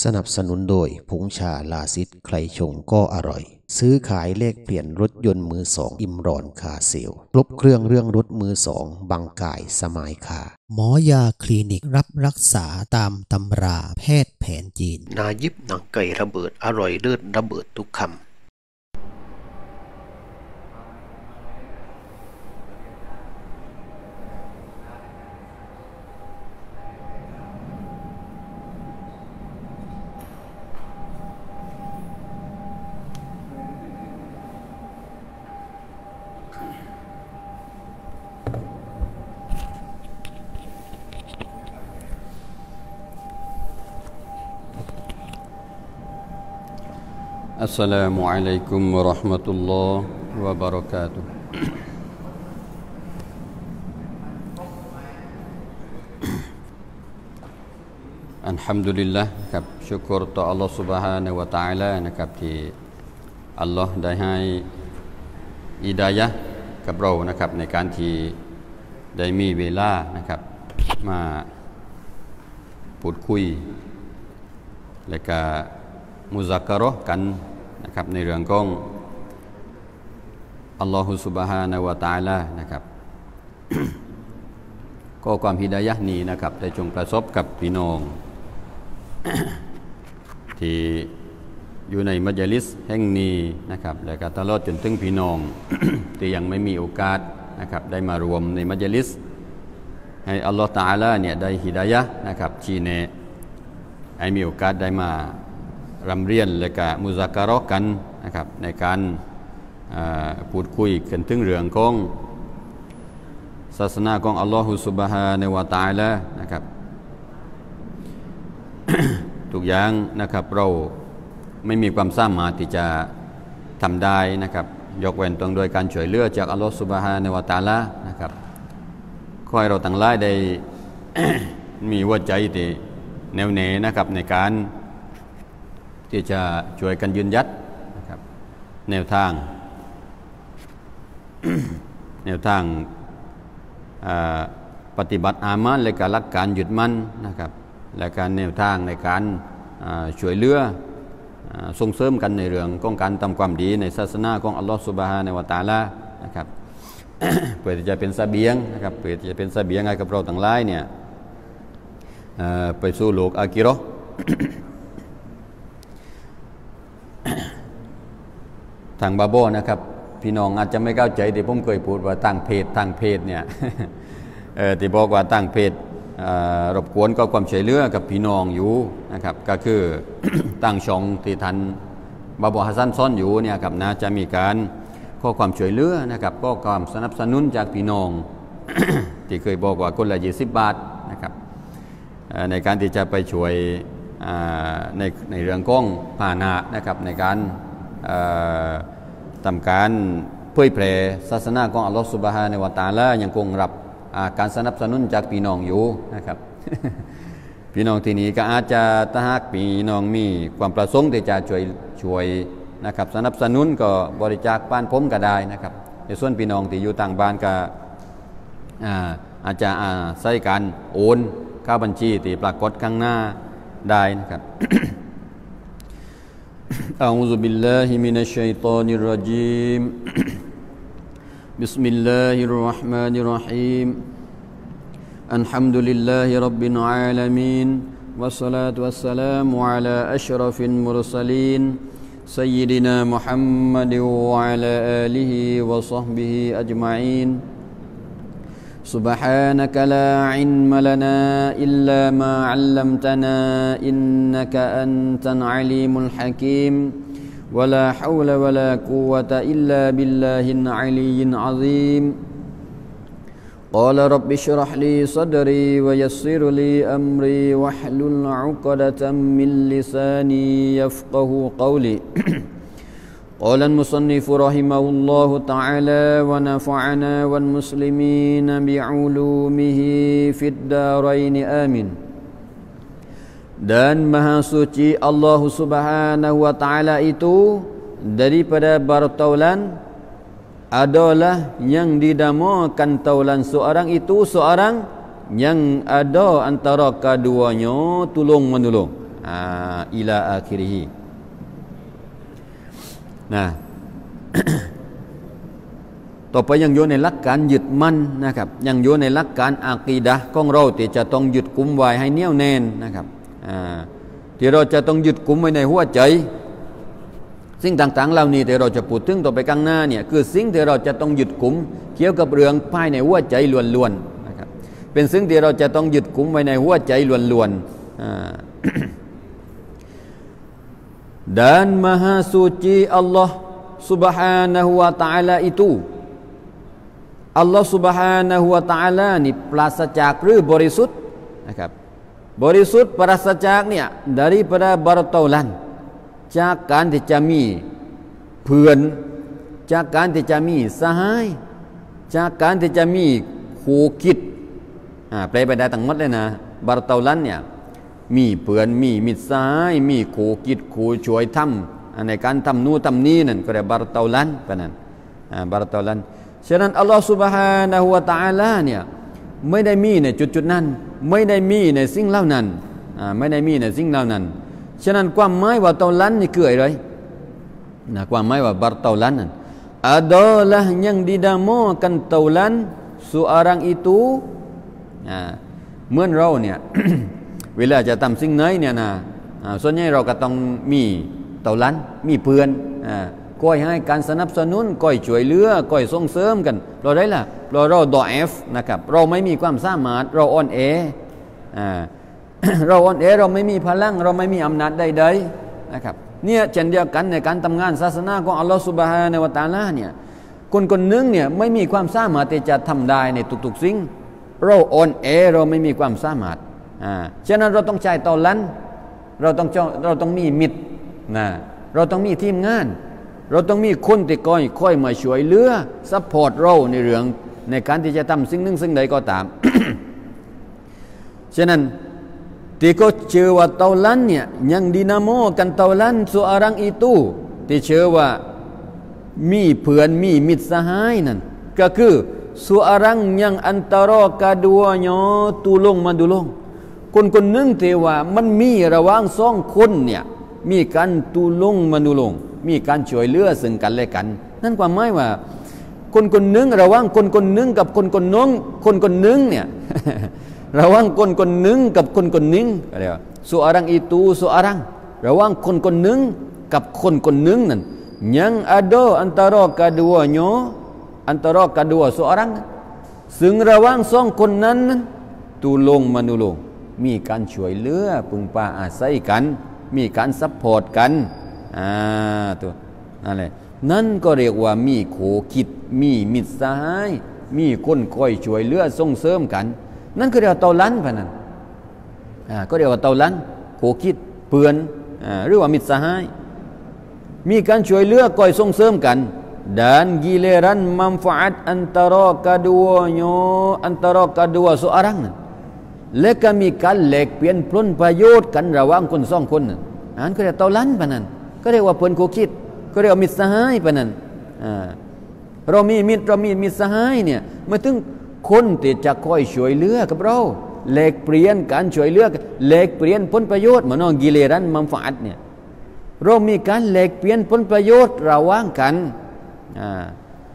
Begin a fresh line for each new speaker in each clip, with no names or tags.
สนับสนุนโดยผงชาลาซิดใครชงก็อร่อยซื้อขายเลขเปลี่ยนรถยนต์มือสองอิมรอนคาเซลครบเครื่องเรื่องรถมือสองบางกายสมายคา
หมอยาคลินิกรับรักษาตามตำราแพทย์แผนจีน
นายิบหนังไก่ระเบิดอร่อยเลิศระเบิดทุกคำ
السلام عليكم ورحمة الله وبركاته อัลฮัมดุลิลละห์ครับชุกรต่ออัลลอฮฺ سبحانه และ تعالى นะครับที่อัลลอฮฺได้ให้อิดายะห์กับเรานะครับในการที่ได้มีเวลานะครับมาพูดคุยและก็มุซักกะเราะห์กันนะครับในเรื่องของอัลลอฮฺ سبحانه และ تعالى นะครับ ก็ความฮิดายะห์นี้นะครับได้จงประสบกับพี่น้อง ที่อยู่ในมัจลิสแห่งนี้นะครับและก็ตลอดจนถึงพี่น้อง ที่ยังไม่มีโอกาสนะครับได้มารวมในมัจลิสให้อัลลอฮฺ تعالى เนี่ยได้ฮิดายะห์นะครับชี้แนะให้มีโอกาสได้มารำเรียนและก็มุซักกะเราะห์กันนะครับในการพูดคุยกันถึงเรื่องของศาสนาของอัลลอฮฺ سبحانه และ تعالى นะครับ ทุกอย่างนะครับเราไม่มีความสามารถที่จะทำได้นะครับยกเว้นต้องโดยการช่วยเหลือจากอัลลอฮฺ سبحانه และ تعالى นะครับขอให้เราทั้งหลายได้ มีหัวใจที่แน่วแน่นะครับในการที่จะช่วยกันยืนยัดนะครับแนวทาง ปฏิบัติอามัลและการหลักการหยุดมั่นนะครับและการแนวทางในการช่วยเหลือส่งเสริมกันในเรื่องของการทำความดีในศาสนาของอัลลอฮฺ سبحانه และ تعالى นะครับ เพื่อที่จะเป็นเสบียงนะครับเพื่อที่จะเป็นเสบียงให้กับเราทั้งหลายเนี่ยไปสู่โลกอาคิเราะห์ ทางบาโบนะครับพี่น้องอาจจะไม่เข้าใจที่ผมเคยพูดว่าตั้งเพจเนี่ย ที่บอกว่าตั้งเพจรบกวนก็ความช่วยเหลือกับพี่น้องอยู่นะครับก็คือ ตั้งช่องที่ทันบาโบฮัสซันซ่อนอยู่เนี่ยครับนะจะมีการข้อความช่วยเหลือนะครับก็ความสนับสนุนจากพี่น้อง ที่เคยบอกว่าคนละ20 บาทนะครับในการที่จะไปช่วยในเรื่องของพาหนะนะครับในการทำการเผยแผ่ศาสนาของอัลลอฮฺ سبحانه และ تعالى ยังคงรับการสนับสนุนจากพี่น้องอยู่นะครับ พี่น้องที่นี้ก็อาจจะถ้าหากพี่น้องมีความประสงค์ที่จะช่วยนะครับสนับสนุนก็บริจาคบ้านผมก็ได้นะครับในส่วนพี่น้องที่อยู่ต่างบ้านก็อาจจะใช้การโอนเข้าบัญชีที่ปรากฏข้างหน้าได้นะครับ أعوذ بالله من الشيطان الرجيم بسم الله الرحمن الرحيم الحمد لله رب العالمين والصلاة والسلام على أشرف المرسلين سيدنا محمد وعلى آله وصحبه أجمعين سبحانك لا علم لنا إلا ما علمتنا إنك أنت العليم الحكيم ولا حول ولا قوة إلا بالله العلي العظيم قال رب اشرح لي صدري ويسر لي أمري واحلل عقدة من لساني يفقه قولي قال المصنف رحمه الله تعالى ونفعنا والمسلمين بعلومه في الدارين آمين dan maha suci Allah Subhanahu wa ta'ala itu daripada bertaulan adalah yang dinamakan taulan seorang itu seorang yang ada antara keduanya tolong menolong อิลาอาคิริฮินะ ต่อไปยังอยู่ในหลักการยึดมั่นนะครับยังอยู่ในหลักการอากีดะห์ของเราที่จะต้องยึดกุมไว้ให้แน่วแน่นนะครับที่เราจะต้องยึดกุมไว้ในหัวใจสิ่งต่างๆเหล่านี้ที่เราจะพูดถึงต่อไปข้างหน้าเนี่ยคือสิ่งที่เราจะต้องยึดกุมเกี่ยวกับเรื่องภายในหัวใจล้วนๆนะครับเป็นสิ่งที่เราจะต้องยึดกุมไว้ในหัวใจล้วนๆdan maha suci Allah Subhanahu wa taala itu Allah Subhanahu wa taala นี่ปราศจากหรือบริสุทธิ์นะครับบริสุทธิ์ปราศจากเนี่ย daripada bartaulan จากการที่จะมีเพื่อนจากการที่จะมีสหายจากการที่จะมีคู่คิดแปลไปได้ทั้งหมดเลยนะบารตาลันเนี่ยมีเพื่อนมีมิตรสหายมีคู่คิดคู่ช่วยทำในการทำนู่นทำนี่นั่นก็เรียกบารตาลันปะนั้นบารตาลันฉะนั้นอัลลอฮฺ Subhanahu wa Taala เนี่ยไม่ได้มีในจุดๆนั้นไม่ได้มีในสิ่งเหล่านั้นไม่ได้มีในสิ่งเหล่านั้นฉะนั้นความหมายว่าตาลันนี่คืออะไรนะความหมายว่าบารตาลันนั้นadalah yang dinamakan taulan seorang itu เหมือนเราเนี่ย เวลาจะทำสิ่งไหนเนี่ยนะส่วนใหญ่เราก็ต้องมีเตาลันมีเพื่อนก้อยให้การสนับสนุนก้อยช่วยเหลือก้อยส่งเสริมกันเราได้ล่ะเราดอเอฟนะครับเราไม่มีความสามารถเราอ่อนแอ เราอ่อนแอเราไม่มีพลังเราไม่มีอำนาจใดๆนะครับเนี่ยเช่นเดียวกันในการทำงานศาสนาของอัลลอฮฺซุบฮานะฮูวะตะอาลาเนี่ยคนหนึ่งเนี่ยไม่มีความสามารถที่จะทำได้ในทุกๆสิ่งเราอ่อนแอเราไม่มีความสามารถฉะนั้นเราต้องใช้ตอลันเราต้องมีมิตรนะเราต้องมีทีมงานเราต้องมีคนที่ค่อยมาช่วยเหลือซัพพอร์ตเราในเรื่องในการที่จะทำสิ่งหนึ่งสิ่งใดก็ตาม ฉะนั้นที่เขาเชื่อว่าตาลันเนี่ยยังdinamakanตาลันseorang ituที่เชื่อว่ามีเพื่อนมีมิตรสหายนั่นก็คือ seorang yang antara keduanya tolong menolong คนหนึ่งที่ว่ามันมีระหว่างสองคนเนี่ยมีการtolong menolongมีการช่วยเหลือซึ่งกันและกันนั่นความหมายว่าคนหนึ่งระหว่างคนหนึ่งกับคนน้องคนหนึ่งเนี่ย ระหว่างคนหนึ่งกับคนหนึ่งเรียกว่า seorang itu seorang ระหว่างคนหนึ่งกับคนหนึ่งนั่นyang ada antara keduanya antara kedua seorang ซึ่งระหว่างสองคนนั้นtolong menolong มีการช่วยเหลือพึ่งพาอาศัยกันมีการซัพพอร์ตกันตัวนั่นแหละนั่นก็เรียกว่ามีโขคิดมีมิตรสหายมีคนคอยช่วยเหลือส่งเสริมกันนั่นก็เรียกว่าเตาลันพะนั้นก็เรียกว่าเตาลันโขคิดเพื่อนหรือว่ามิตรสหายมีการช่วยเหลือคอยส่งเสริมกันdan giliran manfaat antara keduanya antara kedua seorang และก็มีการแลกเปลี่ยนผลประโยชน์กันระหว่างคนสองคนนั่นก็เรียกเตาลันพะนั้นก็เรียกว่าเพื่อนโขคิดก็เรียกว่ามิตรสหายพะนั้นเรามีมิตรสหายเนี่ยมาถึงคนที่จะคอยช่วยเหลือกับเราแลกเปลี่ยนการช่วยเหลือแลกเปลี่ยนผลประโยชน์เหมือนกิเลรันมัมฟาดเนี่ยเรามีการแลกเปลี่ยนผลประโยชน์ระหว่างกัน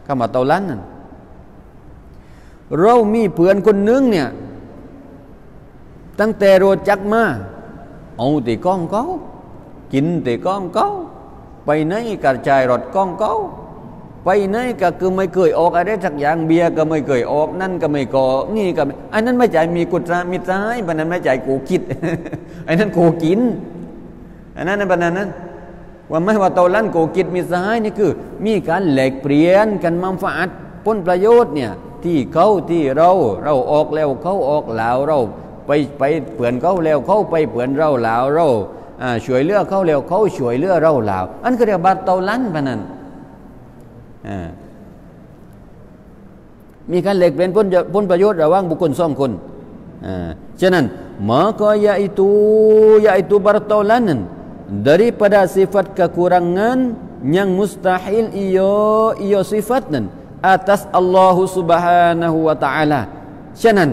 คำว่าเตาลันนั่นเรามีเพื่อนคนหนึ่งเนี่ยตั้งแต่รู้จักมาเอาแต่ก้องเขากินแต่ก้องเขาไปไหนกระจายรถก้องเขาไปไหนก็คือไม่เคยออกอะไรสักอย่างเบียร์ก็ไม่เคยออกนั่นก็ไม่ก่อนี่ก็อันนั้นไม่ใจมีกุศลมิตรสหายบันนั้นไม่ใจกูคิด อันนั้นกูกินอันนั้นบันนั้นว่าไม่ว่าเตาลันกูคิดมิตรสหายนี่คือมีการแลกเปลี่ยนกันมัมฟาดผลประโยชน์เนี่ยที่เขาที่เราออกแล้วเขาออกแล้วเราไปเปื่อนเขาแล้วเขาไปเปื่อนเราแล้วเราช่วยเหลือเขาแล้วเขาช่วยเหลือเราแล้วอันก็เรียกบาเตาลันบันนั้นมีการแลกเปลี่ยนผลประโยชน์ระหว่างบุคคลสองคนฉะนั้น maka yaitu bartaulan daripada sifat kekurangan yang mustahil ia sifatnan atas Allah Subhanahu wa taala ฉะนั้น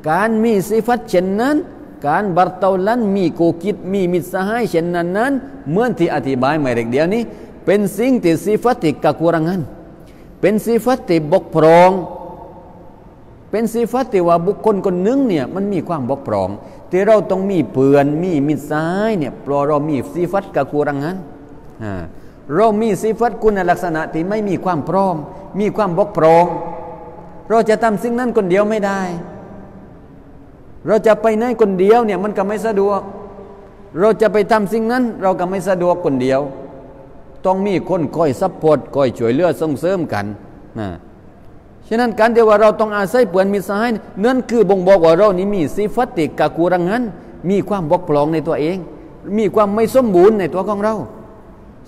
การมีสิฟัตเช่นนั้น การบัรเตาลันมีโกกิดมีมิตรสหายเช่นนั้นเหมือนที่อธิบายมาเด็กเดียวนี้เป็นสิ่งที่สิฟัตที่กะกุรังันเป็นสิฟัตที่บกพร่องเป็นสิฟัตที่ว่าบุคคลคนหนึ่งเนี่ยมันมีความบกพร่องที่เราต้องมีเพื่อนมีมิตรสหายเนี่ยเพราะเรามีสิฟัตกะกุรังันเรามีสิฟัตคุณลักษณะที่ไม่มีความพร้อมมีความบกพร่องเราจะทำสิ่งนั้นคนเดียวไม่ได้เราจะไปไหนคนเดียวเนี่ยมันก็ไม่สะดวกเราจะไปทำสิ่งนั้นเราก็ไม่สะดวกคนเดียวต้องมีคนคอยซัพพอร์ตคอยช่วยเหลือส่งเสริมกันนะฉะนั้นการที่ว่าเราต้องอาศัยเพื่อนมิตรสหายนั่นคือบ่งบอกว่าเรานี่มีสิฟัตติกะกุรังันมีความบกพร่องในตัวเองมีความไม่สมบูรณ์ในตัวของเรา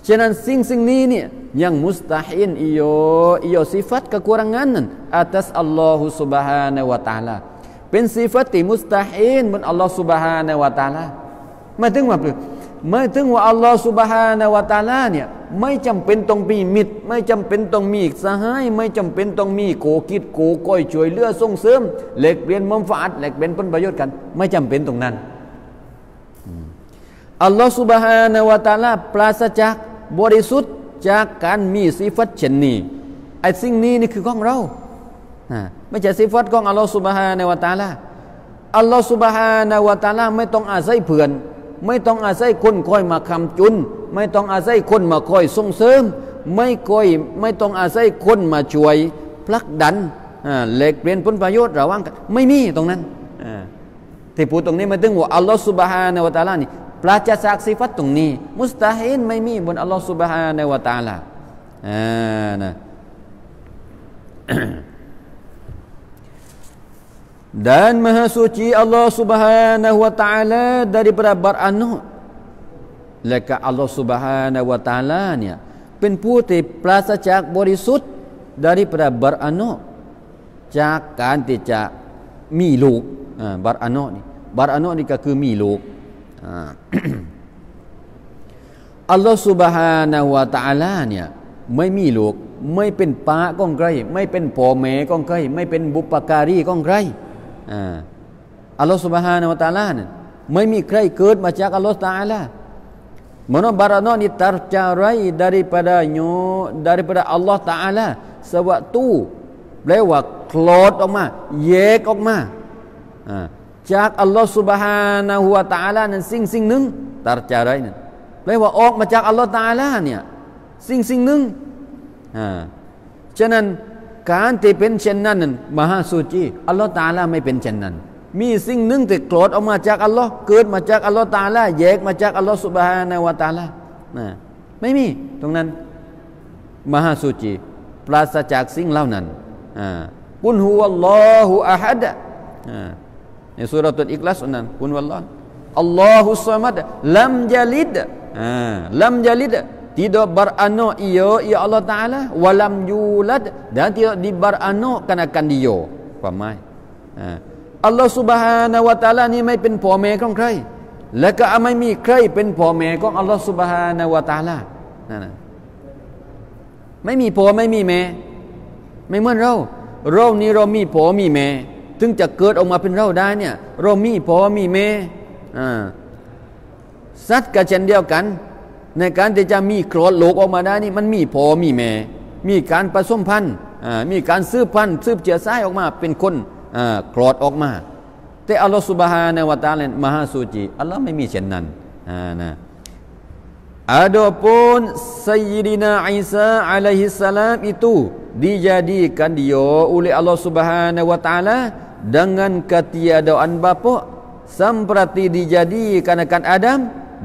ฉะนั้นสิ่งนี้เนี่ยยังมุสตาฮินอิโยสิฟัตกะกุรังันนั้นอาตัสอัลลอฮุซุบฮานะฮูวะตะอาลาเป็นสิฟัตที่มุสตาฮินบนอัลลอฮฺซุบฮานะฮูวะตะอาลาหมายถึงว่าอัลลอฮฺซุบฮานะฮูวะตะอาลาเนี่ยไม่จำเป็นต้องมีมิตรไม่จำเป็นต้องมีสหายไม่จำเป็นต้องมีโกกิดโกก้อยช่วยเหลือส่งเสริมแลกเปลี่ยนมัมฟาอัตแลกเปลี่ยนผลประโยชน์กันไม่จำเป็นตรงนั้นอัลลอฮฺซุบฮานะฮูวะตะอาลาปราศจากบริสุทธิ์จากการมีสิฟัตเช่นนี้ไอ้สิ่งนี้นี่คือของเราไม่ใช่สิฟัตของอัลลอฮฺซุบฮานะฮูวะตะอาลาอัลลอฮฺซุบฮานะฮูวะตะอาลาไม่ต้องอาศัยเพื่อนไม่ต้องอาศัยคนคอยมาค้ำจุนไม่ต้องอาศัยคนมาคอยส่งเสริมไม่ต้องอาศัยคนมาช่วยผลักดันแลกเปลี่ยนผลประโยชน์ระหว่างกันไม่มีตรงนั้นที่พูดตรงนี้มาถึงว่าอัลลอฮฺซุบฮานะฮูวะตะอาลานี่ปราศจากสิฟัตตรงนี้มุสตาฮินไม่มีบนอัลลอฮฺซุบฮานะฮูวะตะอาลานะ dan maha suci Allah Subhanahu wa taala daripada baranuh และก็อัลลอฮฺ Subhanahu wa taala เนี่ยเป็นผู้ที่ปราศจากบริสุทธิ์ daripada baranuh จากการที่จะมีลูกbaranuh นี่ก็คือมีลูกอัลลอฮฺ Subhanahu wa taala เนี่ยไม่มีลูกไม่เป็นป้าของใครไม่เป็นพ่อแม่ของใครไม่เป็นบุปการีของใครอัลลอฮฺ Subhanahu wa taala เนี่ยไม่มีใครเกิดมาจากอัลลอฮฺ Taala mana baranuh ni tercarai daripada Allah Taala sewaktu แปลว่าคลอดออกมาแยกออกมาจากอัลลอฮฺ Subhanahu wa taala นั้นสิ่งหนึ่ง tercarai นั้นแปลว่าออกมาจากอัลลอฮฺ Taala เนี่ยสิ่งหนึ่งฉะนั้นการที่เป็นเช่นนั้นมหาสุจีอัลลอฮฺ Taala ไม่เป็นเช่นนั้นมีสิ่งหนึ่งที่โกรธออกมาจากอัลลอฮ์เกิดมาจากอัลลอฮ์ตาลาแยกมาจากอัลลอฮ์ซุบฮานะฮูวะตะอาลาไม่มีตรงนั้นมหาสุจีปราศจากสิ่งเหล่านั้นกุลฮุวัลลอฮุอะฮัดในซูเราะตุลอิคลาสนั้นกุลวัลลอฮ์อัลลอฮุศอมัดลัมยะลิดtidak beranak ia Allah Taala walam yulad dan tidak diberanakkan dia ความหมายอัลลอฮฺ Subhanahu wa taala นี่ไม่เป็นพ่อแม่ของใครและก็ไม่มีใครเป็นพ่อแม่ของอัลลอฮฺ Subhanahu wa taala นั่นไม่มีพ่อไม่มีแม่ไม่เหมือนเรานี่เรามีพ่อมีแม่ถึงจะเกิดออกมาเป็นเราได้เนี่ยเรามีพ่อมีแม่สัตว์ก็เช่นเดียวกันในการที่จะมีคลอดลูกออกมาได้นี่มันมีพ่อมีแม่มีการผสมพันธุ์มีการสืบพันธุ์สืบเชื้อสายออกมาเป็นคนคลอดออกมาแต่อัลลอฮฺ Subhanahu wa taala มหาสุจีอัลลอฮ์ไม่มีเช่นนั้นนะadapun Sayyidina Isa alaihi salam itu dijadikan dia oleh Allah Subhanahu wa taala dengan ketiadaan bapa seperti dijadikan akan Adam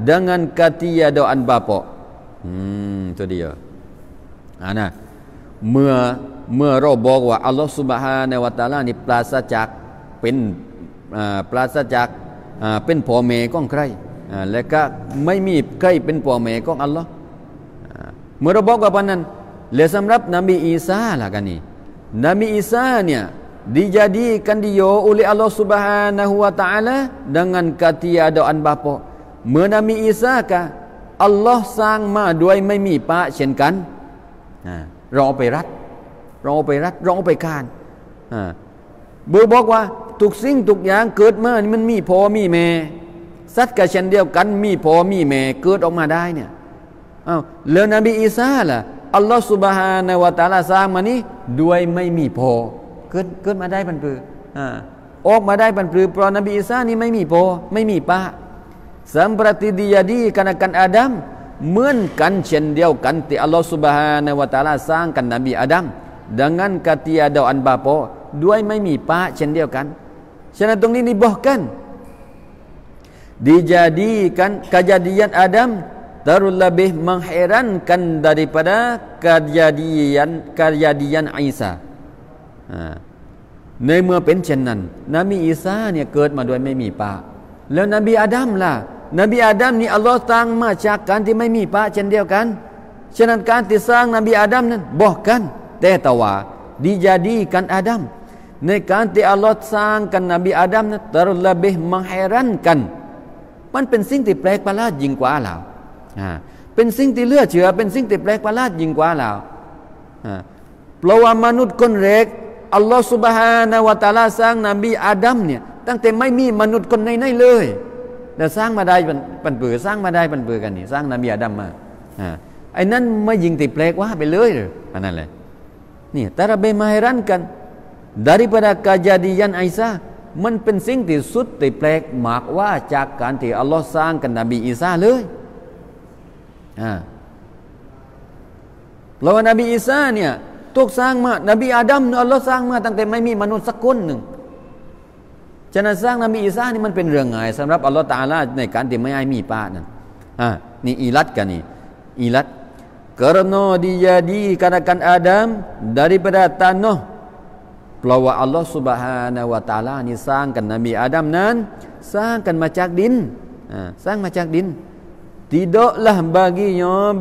dengan ketiadaan bapa itu diaนะเมื่อเราบอกว่าอัลลอฮฺ Subhanahu wa taala นี่ปราศจากเป็นพ่อแม่ของใครและก็ไม่มีใครเป็นพ่อแม่ของอัลลอฮ์เมื่อเราบอกว่านั้นและสำหรับนบีอีสาล่ะกันนี่นบีอีสาเนี่ย dijadikan dia oleh Allah Subhanahu wa taala dengan ketiadaan bapa เมื่อนบีอีสากะอัลลอฮ์สร้างมาโดยไม่มีป้าเช่นกันเราไปรัดเราไปคานเบอร์บอกว่า ทุกสิ่งทุกอย่างเกิดมานี่มันมีพ่อมีแม่สัตว์ก็เช่นเดียวกันมีพ่อมีแม่เกิดออกมาได้เนี่ยแล้วนบีอีสาล่ะอัลลอฮฺซุบฮานะฮูวะตะอาลาสร้างมานี้ด้วยไม่มีพ่อเกิดมาได้บรรพือออกมาได้บรรพือเพราะนบีอีสานี่ไม่มีพ่อไม่มีป้าseperti dijadikan Adam เหมือนกันเช่นเดียวกันที่อัลลอฮฺซุบฮานะฮูวะตะอาลาสร้างกันนบีอาดัมdengan ketiadaan bapaด้วยไม่มีป้าเช่นเดียวกันฉะนั้นตรงนี้bahkan dijadikan kejadian Adam terlebih mengherankan daripada kejadian Isa ในเมื่อเป็นเช่นนั้นนบีอีสาเนี่ยเกิดมาโดยไม่มีป้าแล้วนบีอาดัมล่ะนบีอาดัมนี่อัลลอฮ์สร้างมาจากการที่ไม่มีป้าเช่นเดียวกันฉะนั้นการที่สร้างนบีอาดัมนั้นบอกกันแต่ตะว่าdijadikan Adam ในการที่อัลลอฮ์สร้างกันนบีอาดัมนั้น terlebih mengherankan มันเป็นสิ่งที่แปลกประหลาดยิ่งกว่าแล้วเป็นสิ่งที่เหลือเชื่อเป็นสิ่งที่แปลกประหลาดยิ่งกว่าแล้วเพราะว่ามนุษย์คนแรกอัลลอฮ์ซุบฮานะฮูวะตะอาลาสร้างนบีอาดัมเนี่ยตั้งแต่ไม่มีมนุษย์คนไหนๆเลยแต่สร้างมาได้ปันเปื่อสร้างมาได้ปันเปื่อกันนี่สร้างนบีอาดัมมาไอ้นั้นไม่ยิงติดแปลกว่าไปเลยหรืออันนั้นเลยนี่terlebih mengherankan daripada kejadian Isa มันเป็นสิ่งที่สุดที่แปลกมากว่าจากการที่อัลลอฮ์สร้างกันนบีอีสาเลยเพราะว่านบีอีสาเนี่ยถูกสร้างมานบีอาดัมอัลลอฮ์สร้างมาตั้งแต่ไม่มีมนุษย์สักคนหนึ่งฉะนั้นสร้างนบีอีสานี่มันเป็นเรื่องง่ายสำหรับอัลลอฮ์ตะอาลาในการที่ไม่ให้มีป้านั่นนี่อิลัดกันนี่อิลัดkarena dijadikan Adam daripada tanah เพราะว่าอัลลอฮ์ซุบฮานะฮูวะตะอาลานี่สร้างกันนบีอาดัมนั้นสร้างกันมาจากดินสร้างมาจากดิน tidaklah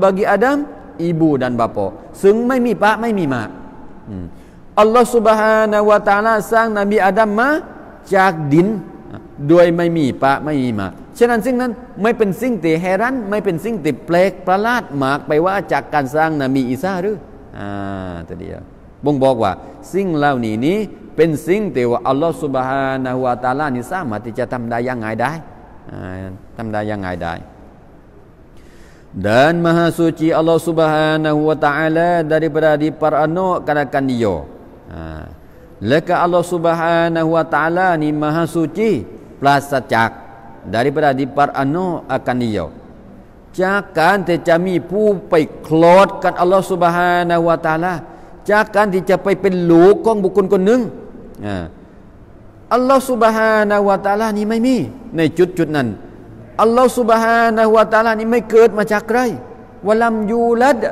bagi Adam ibu dan bapa ซึ่งไม่มีป้าไม่มีมาอัลลอฮ์ซุบฮานะฮูวะตะอาลาสร้างนบีอาดัมมาจากดินโดยไม่มีป้าไม่มีมาฉะนั้นสิ่งนั้นไม่เป็นสิ่งที่แฮรันไม่เป็นสิ่งที่แปลกประหลาดมากไปว่าจากการสร้างนบีอีสาหรือตัวเดียวบ่งบอกว่าสิ่งเหล่านี้เป็นสิ่งที่ว่าอัลลอฮฺซุบฮานะฮูวะตะอาลานี่สามารถที่จะทำได้อย่างง่ายได้ทำได้อย่างง่ายได้dan maha suci Allah Subhanahu wa taala daripada diperanakan dia leka Allah Subhanahu wa taala ni maha suci ปราศจากdaripada diperanakan dia จากการที่จะมีผู้ไปคลอดกันอัลลอฮฺซุบฮานะฮูวะตะอาลาจากการที่จะไปเป็นลูกของบุคคลคนหนึ่งอัลลอฮฺซุบฮานะฮูวะตะอาลานี่ไม่มีในจุดนั้นอัลลอฮฺซุบฮานะฮูวะตะอาลานี่ไม่เกิดมาจากใครวะลัมยูลัด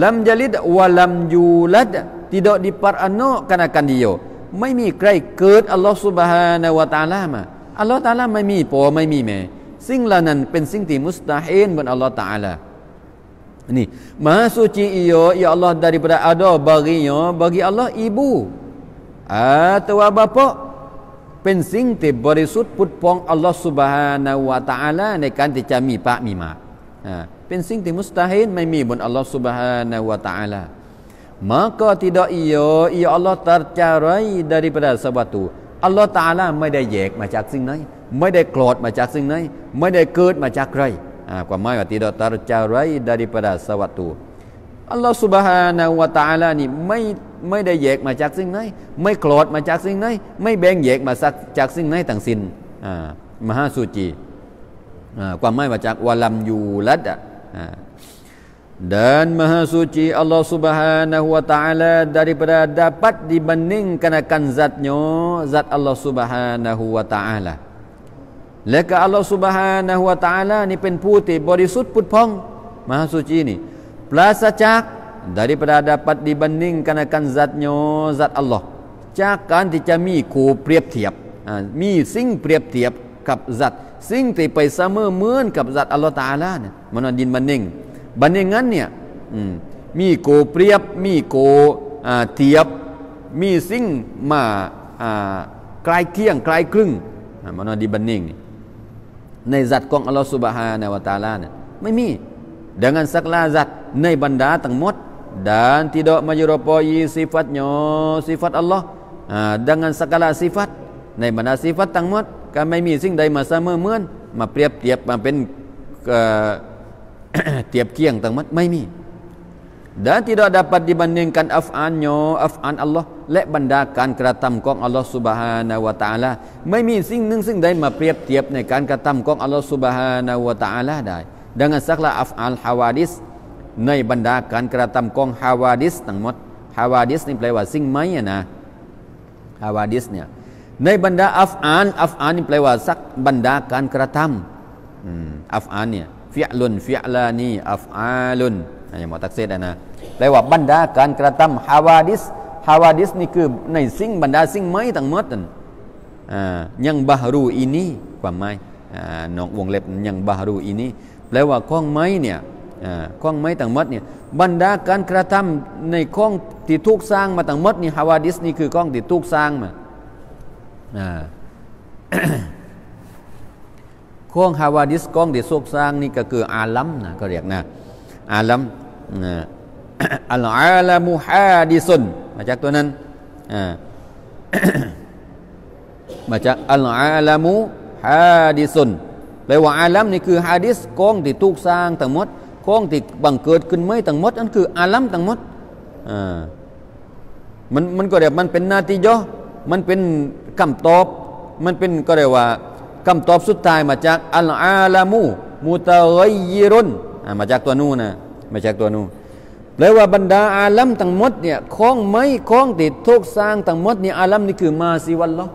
ลัมยะลิดวะลัมยูลัด tidak diperanakan dia ไม่มีใครเกิดอัลลอฮฺซุบฮานะฮูวะตะอาลามาอัลลอฮฺตะอาลาไม่มีพ่อไม่มีแม่สิ่งเหล่านั้นเป็นสิ่งที่มุสตาฮีลบนอัลลอฮฺตะอาลานี่maha suci ia ya Allah daripada ada bagi Allah ibu atau bapa เป็นสิ่งที่บริสุทธิ์พุทธพองอัลลอฮฺซุบฮานะฮูวะตะอาลาในการที่จะมีป้ามีมาเป็นสิ่งที่มุสตาฮีลไม่มีบนอัลลอฮฺซุบฮานะฮูวะตะอาลา maka tidak ia Allah tercerai daripada sesuatu อัลลอฮฺตะอาลาไม่ได้แยกมาจากสิ่งไหนไม่ได้คลอดมาจากสิ่งไหนไม่ได้เกิดมาจากใครความหมายว่า tidak tercerai daripada sesuatu อัลลอฮฺซุบฮานะฮูวะตะอาลานี่ไม่ได้แยกมาจากสิ่งไหนไม่คลอดมาจากสิ่งไหนไม่แบ่งแยกมาจากสิ่งไหนทั้งสิ้นมหาสุจิความหมายว่าจากวะลัมยูลัดdan maha suci Allah Subhanahu wa taala daripada dapat dibandingkan akan zat Allah Subhanahu wa taala และก็อัลลอฮฺ Subhanahu wa taala นี่เป็นผู้ที่บริสุทธิ์พุทธพองมหาสุจินี่ปราศจาก daripada dapat dibandingkan akan zat Allah จากการที่จะมีคู่เปรียบเทียบมีสิ่งเปรียบเทียบกับสัตว์สิ่งที่ไปเสมอเหมือนกับสัตว์อัลลอฮฺตะอาลาเนี่ยมันดินบันนิ่งงั้นเนี่ยมีโกเปรียบมีโกเทียบมีสิ่งมาใกล้เคียงใกล้ครึ่งมันดินบันนิ่งในสัตว์ของอัลลอฮฺซุบฮานะฮูวะตะอาลาเนี่ยไม่มี dengan segala zat ในบรรดาทั้งหมด dan tidak menyerupai sifatnya sifat Allah dengan segala sifat ในบรรดาสิฟัตทั้งหมดก็ไม่มีสิ่งใดมาเสมอเหมือนมาเปรียบเทียบมาเป็นเทียบเคียงทั้งหมดไม่มีdan tidak dapat dibandingkan af'an Allah และบรรดาการกระทำของอัลลอฮฺ Subhanahu wa Ta'ala ไม่มีสิ่งหนึ่งซึ่งใดมาเปรียบเทียบในการกระทำของอัลลอฮฺ Subhanahu wa Ta'ala ได้ดังนั้นสักละอัฟอัลฮาวาดิสในบรรดาการกระทำของฮาวาดิสทั้งหมดฮาวาดิสนี่แปลว่าสิ่งไม่นะฮาวาดิสเนี่ยในบรรดาอัฟอัลนี่แปลว่าสักบรรดาการกระทำอัฟอัลเนี่ยฟิอลุนฟิอลานีอัฟอาลุนอย่างหมอตักเซดนะแปลว่าบรรดาการกระทำฮาวาดิสนี่คือในสิ่งบรรดาสิ่งไม้ทั้งหมดนั่นยังบาฮรูอินีความหมายนอกวงเล็บยังบาฮรูอินีแปลว่าข้องไม้เนี่ยข้องไม้ทั้งหมดเนี่ยบรรดาการกระทำในข้องที่ถูกสร้างมาทั้งหมดนี่ฮาวาดิสนี่คือข้องที่ถูกสร้างมาข้องฮาวาดิสข้องที่ถูกสร้างนี่ก็คืออาลัมนะก็เรียกนะอาลัมอัลอาลามุฮาดิซุนมาจากตัวนั้นมาจากอัลอาลามุฮาดิซุนแปลว่าอาลัมนี่คือฮาดิสกองที่ถูกสร้างทั้งหมดกองที่บังเกิดขึ้นไม่ทั้งหมดนั่นคืออาลัมทั้งหมดมันก็เรียกมันเป็นนาติจอมันเป็นคำตอบมันเป็นก็เรียกว่าคำตอบสุดท้ายมาจากอัลอาลามุมุตะกัยยิรุนมาจากตัวนู้นนะมาจากตัวนู้นแปลว่าบรรดาอาลัมทั้งหมดเนี่ยของไม่ของที่ถูกสร้างทั้งหมดเนี่ยอาลัมนี่คือมาซิวัลลอฮ์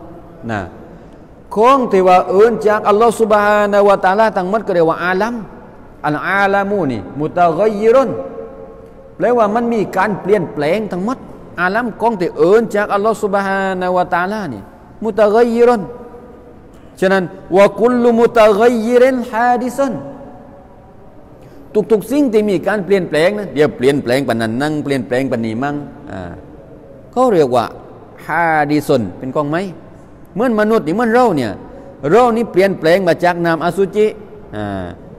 นะของที่ว่าจากอัลลอฮ์ Subhanahu wa Ta'ala ทั้งหมดก็เรียกว่าอาลัมอัลอาลามูนี่มุตะกัยยิรุนแปลว่ามันมีการเปลี่ยนแปลงทั้งหมดอาลัมของที่จากอัลลอฮ์ Subhanahu wa Ta'ala นี่มุตะกัยยิรุนฉะนั้นวะกุลลุมุตะกัยยิรินฮาดิซุนทุกสิ่งที่มีการเปลี่ยนแปลงนะเดี๋ยวเปลี่ยนแปลงปานนั้นนั่งเปลี่ยนแปลงปานนี้มั่งเขาเรียกว่าฮาดิซุนเป็นกองไม้เหมือนมนุษย์นี่เหมือนเราเนี่ยเรานี่เปลี่ยนแปลงมาจากน้ำอสุจิ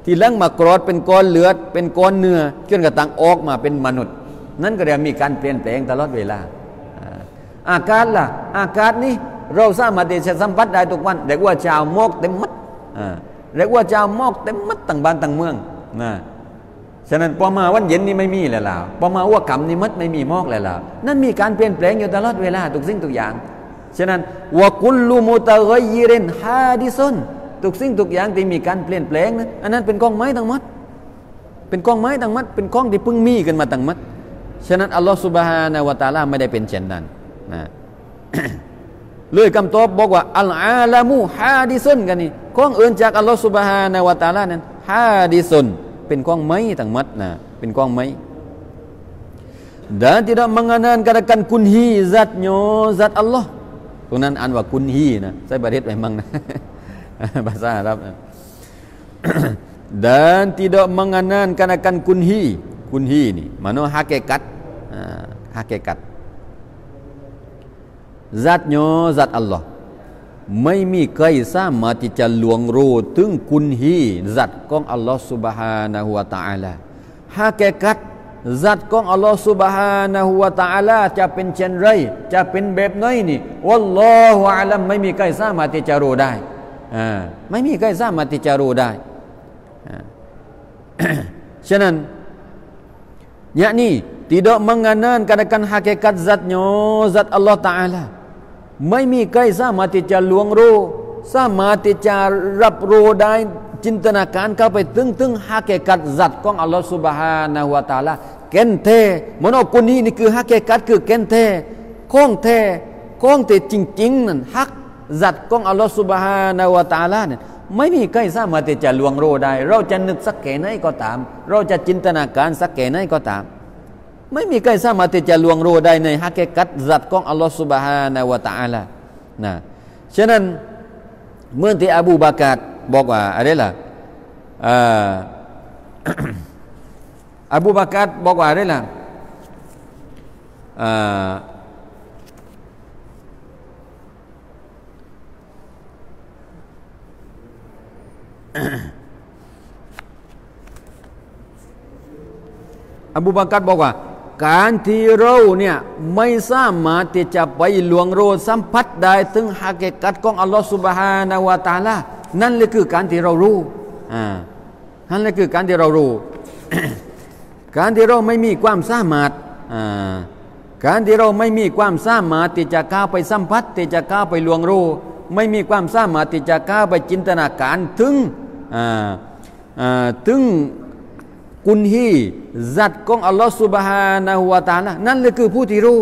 ที่หลังมากรอดเป็นก้อนเลือดเป็นก้อนเนื้อจนกระทั่งออกมาเป็นมนุษย์นั่นก็เรียกมีการเปลี่ยนแปลงตลอดเวลาอากาศล่ะอากาศนี่เราสามารถที่จะสัมผัสได้ทุกวันเรียกว่าชาวมอกเต็มมัดเรียกว่าชาวมอกเต็มมัดต่างบ้านต่างเมืองนะฉะนั้นพอมาวันเย็นนี่ไม่มีแล้วล่ะพอมาว่าคำนี่มัดไม่มีมอกแล้วล่ะนั่นมีการเปลี่ยนแปลงอยู่ตลอดเวลาทุกสิ่งทุกอย่างฉะนั้นวะกุลลุมุตะกัยยิรินฮาดิซุนทุกสิ่งทุกอย่างที่มีการเปลี่ยนแปลงนะอันนั้นเป็นกองไม้ทั้งหมดเป็นกองไม้ทั้งหมดเป็นกองที่เพิ่งมีกันมาทั้งหมดฉะนั้นอัลลอฮฺ Subhanahu wa Ta'ala ไม่ได้เป็นเช่นนั้นนะเลยคำตอบบอกว่าอัลอาลามุฮาดิซุนกันนี่ของจากอัลลอฮฺ Subhanahu wa Ta'ala นั้นฮาดิซุนเป็นกองไม้ทั้งหมดนะเป็นกองไม้dan tidak mengandalkan kunhi zatnya zat Allah ตรงนั้นอ่านว่ากุนฮีนะใช่ประเทศmemangนะภาษาอาหรับ dan tidak mengandalkan akan kunhiนี่mana hakikat hakikat zatnya zat Allah ไม่มีใครสามารถที่จะล่วงรู้ถึงกุนฮีสัตว์ของอัลลอฮฺ Subhanahu wa Ta'ala ฮากิกะตสัตว์ของอัลลอฮฺ Subhanahu wa Ta'ala จะเป็นเช่นไรจะเป็นแบบไหนนี่วัลลอฮุอะลัมไม่มีใครสามารถที่จะรู้ได้ไม่มีใครสามารถที่จะรู้ได้ฉะนั้นyakni tidak mengandalkan akan hakikat zatnya zat Allah Ta'alaไม่มีใครสามารถที่จะล่วงรู้สามารถที่จะรับรู้ได้จินตนาการเข้าไปถึงฮากิกัตสัตว์ของอัลลอฮฺ Subhanahu wa Ta'ala แก่นแท้มโนกุนีนี่คือฮากิกัตคือแก่นแท้ของแท้ของแท้จริงๆนั่นฮักสัตว์ของอัลลอฮฺ Subhanahu wa Ta'ala เนี่ยไม่มีใครสามารถที่จะล่วงรู้ได้เราจะนึกสักแค่ไหนก็ตามเราจะจินตนาการสักแค่ไหนก็ตามไม่มีใครสามารถที่จะล่วงรู้ได้ในฮากิกัตสัตว์ของอัลลอฮฺ Subhanahu wa Ta'ala นะฉะนั้นเมื่อที่อบูบากรบอกว่าอะไรล่ะอบูบากรบอกว่าอะไรล่ะอบูบากรบอกว่า การที่เราเนี่ยไม่สามารถที่จะไปล่วงโรยสัมผัสได้ถึงฮากิกัตของอัลลอฮฺซุบฮานะฮูวะตะอาลานั่นแหละคือการที่เรารู้นั่นแหละคือการที่เรารู้ การที่เราไม่มีความสามารถการที่เราไม่มีความสามารถที่จะก้าวไปสัมผัสที่จะก้าวไปล่วงรู้ไม่มีความสามารถที่จะก้าวไปจินตนาการถึงกุนฮีจัดของอัลลอฮฺซุบฮานะฮูวะตะอาลานั่นแหละคือผู้ที่รู้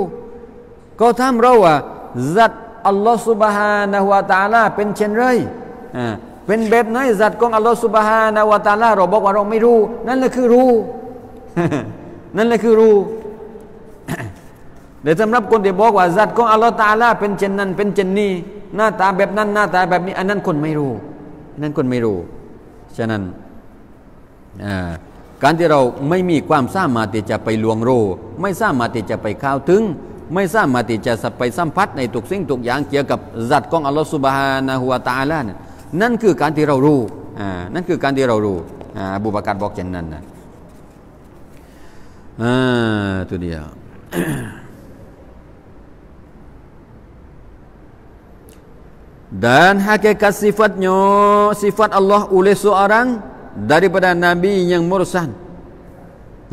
ก็ถามเราว่าจัดอัลลอฮฺซุบฮานะฮูวะตะอาลาเป็นเช่นไรเป็นแบบไหนจัดของอัลลอฮฺซุบฮานะฮูวะตะอาลาเราบอกว่าเราไม่รู้นั่นแหละคือรู้ นั่นแหละคือรู้แต่สำหรับคนที่บอกว่าจัดของอัลลอฮฺตะอาลาเป็นเช่นนั้นเป็นเช่นนี้หน้าตาแบบนั้นหน้าตาแบบนี้อันนั้นคนไม่รู้นั่นคนไม่รู้ฉะนั้นการที่เราไม่มีความสามารถที่จะไปล่วงรู้ไม่สามารถที่จะไปเข้าถึงไม่สามารถที่จะไปสัมผัสในทุกสิ่งทุกอย่างเกี่ยวกับจัดของอัลลอฮฺซุบฮานะฮูวะตะอาลานั่นคือการที่เรารู้นั่นคือการที่เรารู้อบูบะกัรบอกเช่นนั้นนะตัวเดียว dan hakikat sifatnya sifat Allah oleh seorang daripada Nabi yang mursal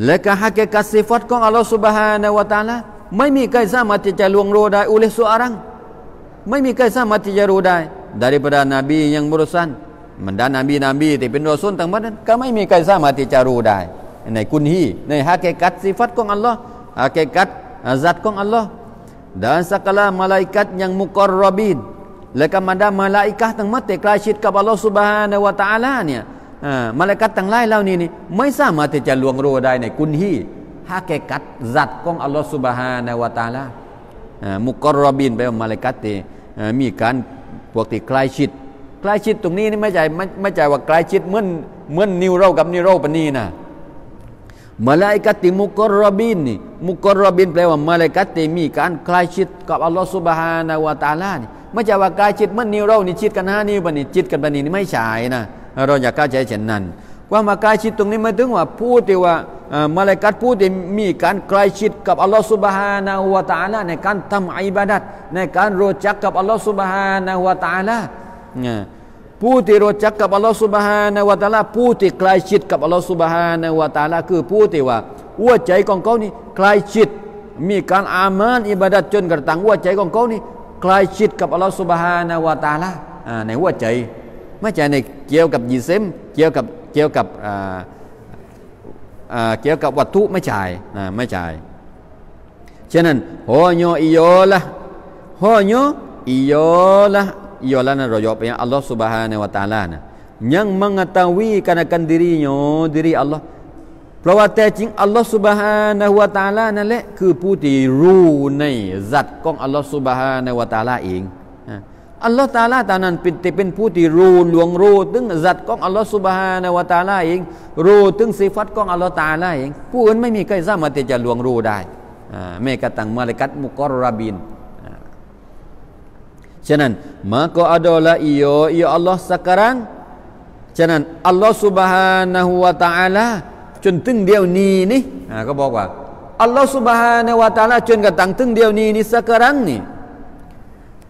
leka hakikat sifatของ Allah Subhanahu wa taala ไม่มีใครสามารถที่จะล่วงรู้ได้ oleh seorang ไม่มีใครสามารถที่จะรู้ได้ daripada Nabi yang mursal บรรดา Nabi ที่เป็นรอซูลทั้งหมดนั้นก็ไม่มีใครสามารถที่จะรู้ได้ในกุนฮีในฮากิกัตsifat ของ Allah ฮากิกัตzat ของ Allah dan segala malaikat yang muqarrabin และก็บรรดามาลาอิกะห์ทั้งหมดที่ใกล้ชิดกับอัลลอฮฺซุบฮานะฮูวะตะอาลาเนี่ยมาลาอิกะห์ทั้งหลายเหล่านี้นี่ไม่สามารถที่จะล่วงรู้ได้ในกุนฮีฮากิกัตซัตของอัลลอฮฺซุบฮานะฮูวะตะอาลามุกอรรบินแปลว่ามาลาอิกะห์ที่มีการพวกที่ใกล้ชิดตรงนี้นี่ไม่ใช่ว่าใกล้ชิดเหมือนนิวเรากับนิวเราปนนี้นะมาลาอิกะห์ที่มุกอรรบินนี่มุกอรรบินแปลว่ามาลาอิกะห์ที่มีการใกล้ชิดกับอัลลอฮฺซุบฮานะฮูวะตะอาลานี่ไม่ใช่ว่าใกล้ชิดเหมือนนิ้วเรานี่ชิดกัน5 นิ้วบัดนี้ชิดกันบัดนี้ไม่ใช่นะเราอยากเข้าใจเช่นนั้นความใกล้ชิดตรงนี้หมายถึงว่าผู้ที่ว่ามาลาอิกะห์ผู้ที่มีการใกล้ชิดกับอัลลอฮฺซุบฮานะฮูวะตะอาลาในการทำอิบาดัตในการรู้จักกับอัลลอฮฺซุบฮานะฮูวะตะอาลาผู้ที่รู้จักกับอัลลอฮฺซุบฮานะฮูวะตะอาลาผู้ที่ใกล้ชิดกับอัลลอฮฺซุบฮานะฮูวะตะอาลาคือผู้ที่ว่าหัวใจของเขานี่ใกล้ชิดมีการอามันอิบาดัตจนกระทั่งหัวใจของเขานี่ใกล้ชิดกับอัลลอฮฺซุบฮานะฮูวะตะอาลาในหัวใจไม่ใช่ในเกี่ยวกับยิเซมเกี่ยวกับวัตถุไม่ใช่ฉะนั้นhanya iyalahนั้นเรายกไปยังอัลลอฮฺซุบฮานะฮูวะตะอาลานะyang mengetahui akan diri Allah เพราะว่าแต่จริงอัลลอฮฺซุบฮานะฮูวะตะอาลานั่นแหละคือผู้ที่รู้ในจัตของอัลลอฮฺซุบฮานะฮูวะตะอาลาเองอัลลอฮฺตะอาลาตานั้นเป็นผู้ที่รู้ล่วงรู้ถึงจัตของอัลลอฮฺซุบฮานะฮูวะตะอาลาเองรู้ถึงสิฟัตของอัลลอฮฺตะอาลาเองผู้อื่นไม่มีใครสามารถที่จะล่วงรู้ได้แม้กระทั่งมาลาอิกะฮ์มุกอรรบินฉะนั้นmaka adalah ia Allah sekarang ฉะนั้นอัลลอฮฺซุบฮานะฮูวะตะอาลาจนถึงเดียวนี้นี่ก็บอกว่าอัลลอฮฺซุบฮานะฮูวะตะอาลาจนกระทั่งถึงเดียวนี้นี่sekarangนี่